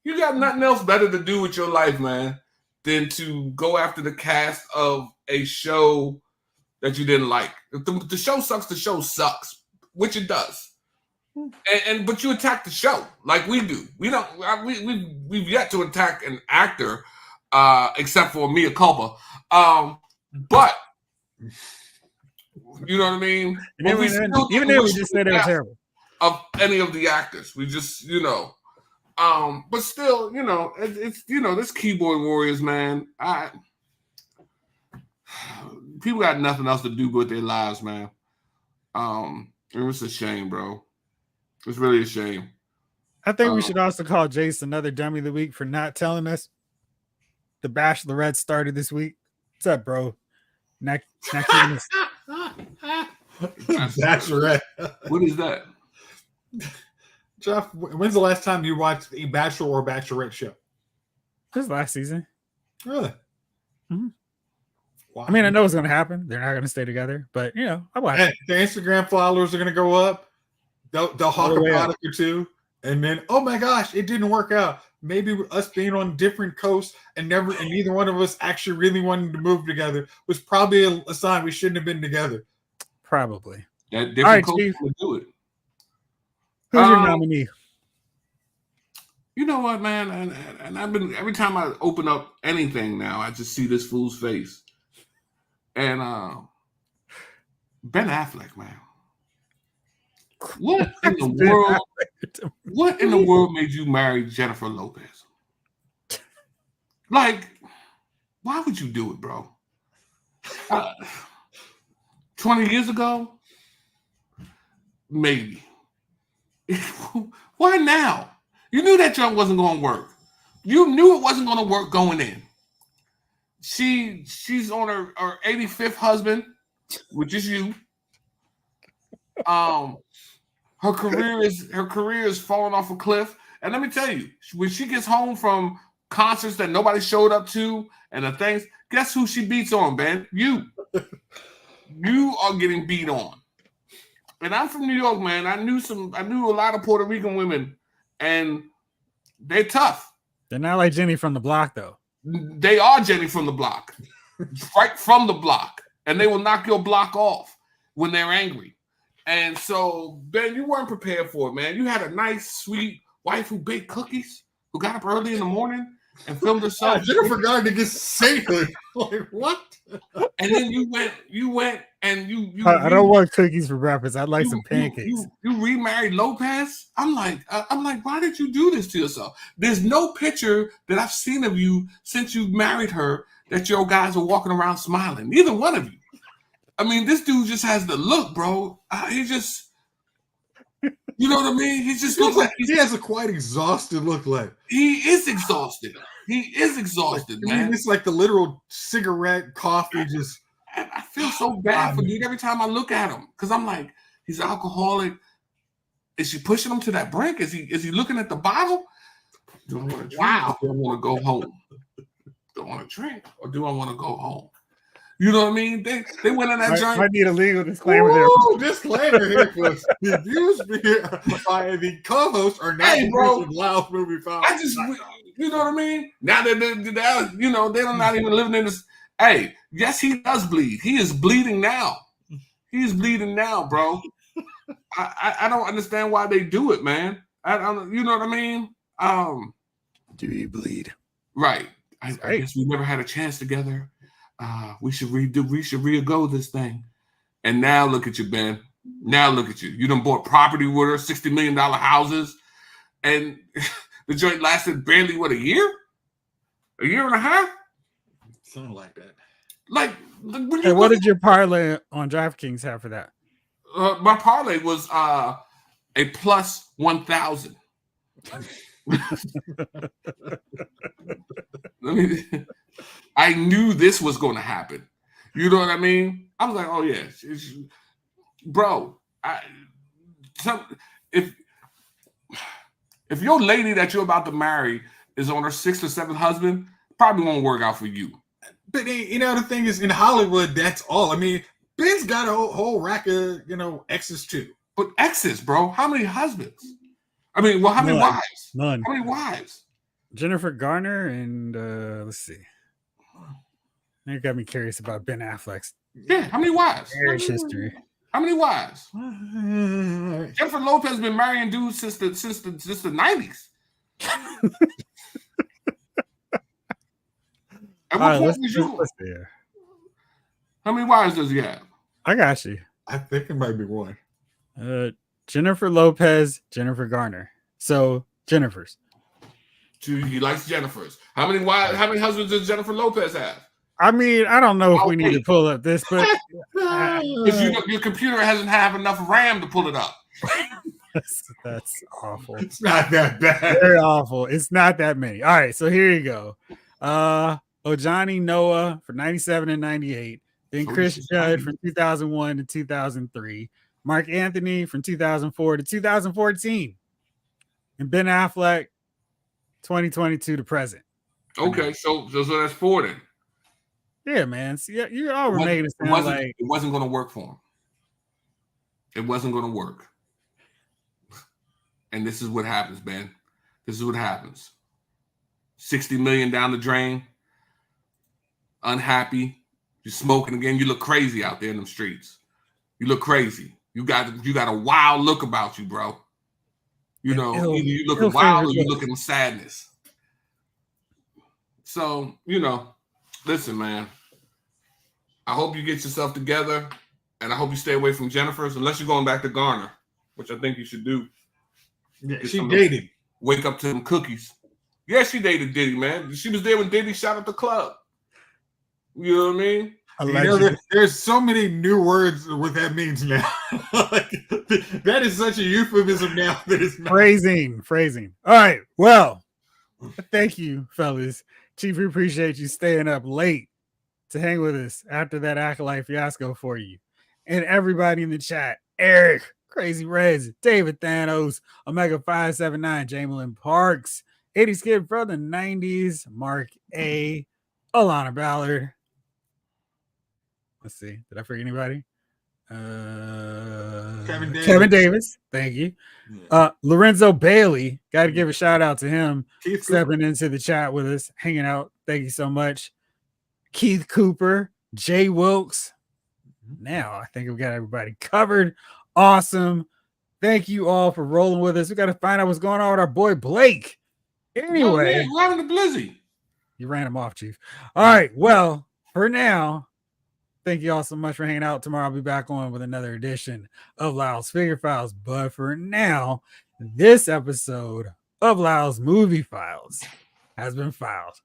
You got nothing else better to do with your life, man, than to go after the cast of a show that you didn't like. If the show sucks, the show sucks, which it does. But you attack the show like we do. We don't. We've yet to attack an actor, except for Mia Culpa. But you know what I mean. Even then, we just said it was terrible. Of any of the actors, we just but still, it's this keyboard warriors, man. People got nothing else to do with their lives, man. It's a shame, bro. It's really a shame. I think we should also call Jace another dummy of the week for not telling us the Bachelorette started this week. What's up, bro? Not keeping us. Bachelorette. What is that? Jeff, when's the last time you watched a Bachelor or Bachelorette show? This last season. Really? Mm-hmm. Wow. I mean, I know what's going to happen. They're not going to stay together, but I watch. The Instagram followers are going to go up. They'll hawk a product or two, and then, oh my gosh, it didn't work out. Maybe us being on different coasts and neither one of us actually really wanting to move together was probably a sign we shouldn't have been together. Probably. That different coasts would do it. Who's your nominee? You know what, man? And I've been, every time I open up anything now, I just see this fool's face. And Ben Affleck, man. What in the world? What in the world made you marry Jennifer Lopez? Like, why would you do it, bro? 20 years ago, maybe. Why now? You knew that job wasn't going to work. You knew it wasn't going to work going in. She's on her 85th husband, which is you. Her career is falling off a cliff. And let me tell you, when she gets home from concerts that nobody showed up to and the things, guess who she beats on, Ben? You. You are getting beat on. And I'm from New York, man. I knew a lot of Puerto Rican women, and they're tough. They're not like Jenny from the block, though. They are Jenny from the block. Right from the block. and they will knock your block off when they're angry. And so, Ben, you weren't prepared for it, man. You had a nice, sweet wife who baked cookies, who got up early in the morning and filmed herself. Jennifer Garner gets sainthood. Like, what? And then you went and you I don't want cookies for breakfast. I'd like some pancakes. You remarried Lopez. I'm like, why did you do this to yourself? There's no picture that I've seen of you since you married her that your guys are walking around smiling. Neither one of you. I mean, this dude just has the look, bro. He just, you know what I mean? He just looks like he has a quite exhausted look. Like he is exhausted. He is exhausted, man. I mean, it's like the literal cigarette, coffee. Just I feel so bad for dude every time I look at him because I'm like, he's alcoholic. Is she pushing him to that brink? Is he looking at the bottle? Do I want to drink? Wow. Do I want to go home? Do I want to drink or do I want to go home? You know what I mean? They went in that joint. I need a legal disclaimer there. Disclaimer here, folks. The views by the co-hosts are not loud movie files. I just, you know what I mean? Now that you know, they're not even living in this. Hey, yes, he does bleed. He is bleeding now. He's bleeding now, bro. I don't understand why they do it, man. I don't, you know what I mean? Do you bleed? Right. I guess we never had a chance together. We should re-go this thing. And now look at you, Ben. Now look at you. You done bought property with her, $60 million houses. And the joint lasted barely, what, a year? A year and a half? Something like that. Like, hey, what did your parlay on DraftKings have for that? My parlay was a plus 1,000. I knew this was going to happen. You know what I mean? I was like, oh yeah, bro. If your lady that you're about to marry is on her 6th or 7th husband, probably won't work out for you. But you know, the thing is, in Hollywood, that's all. I mean, Ben's got a whole rack of exes too. But exes, bro. How many husbands? I mean, well, how many wives? None. How many wives? Jennifer Garner and let's see. That got me curious about Ben Affleck's. Yeah, how many wives? Marriage history. How many wives? Jennifer Lopez has been marrying dudes since the 90s. At what point was you? How many wives does he have? I got you. I think it might be one. Jennifer Lopez, Jennifer Garner. So Jennifer's. He likes Jennifer's. How many wives? How many husbands does Jennifer Lopez have? I mean, I don't know if we need to pull up this, but your computer hasn't have enough RAM to pull it up. That's awful. It's not that bad. Very awful. It's not that many. All right, so here you go. Ojani Noah for 97 and 98. Then Chris Judd from 2001 to 2003. Mark Anthony from 2004 to 2014. And Ben Affleck 2022 to present. Okay, so that's 4 then. Yeah, man. See, you all were making it sound like it wasn't going to work for him. It wasn't going to work. And this is what happens, man. This is what happens. 60 million down the drain. Unhappy. You're smoking again. You look crazy out there in them streets. You look crazy. You got a wild look about you, bro. You know, either you looking wild or you looking sadness. So, listen, man. I hope you get yourself together, and I hope you stay away from Jennifer's, unless you're going back to Garner, which I think you should do. Yeah, she dated. Wake up to them cookies. Yeah, she dated Diddy, man. She was there when Diddy shot up the club. You know what I mean? There's so many new words what that means now. That is such a euphemism now that it's not. Phrasing. All right. Well, thank you, fellas. Chief, we appreciate you staying up late to hang with us after that Acolyte fiasco for you. And everybody in the chat, Eric, Crazy Reds, David Thanos, Omega 579, Jamelin Parks, 80s Kid from the 90s, Mark A, Alana Ballard. Let's see. Did I forget anybody? Kevin Davis. Thank you. Lorenzo Bailey. Got to give a shout out to him. Keith stepping into the chat with us, hanging out. Thank you so much. Keith Cooper, Jay Wilkes, Now I think we got everybody covered. Awesome. Thank you all for rolling with us. We got to find out what's going on with our boy Blake. Anyway, running the Blizzy. You ran him off, Chief. All right. Well, for now, thank you all so much for hanging out. Tomorrow I'll be back on with another edition of Lyle's Figure Files. But for now, this episode of Lyle's Movie Files has been filed.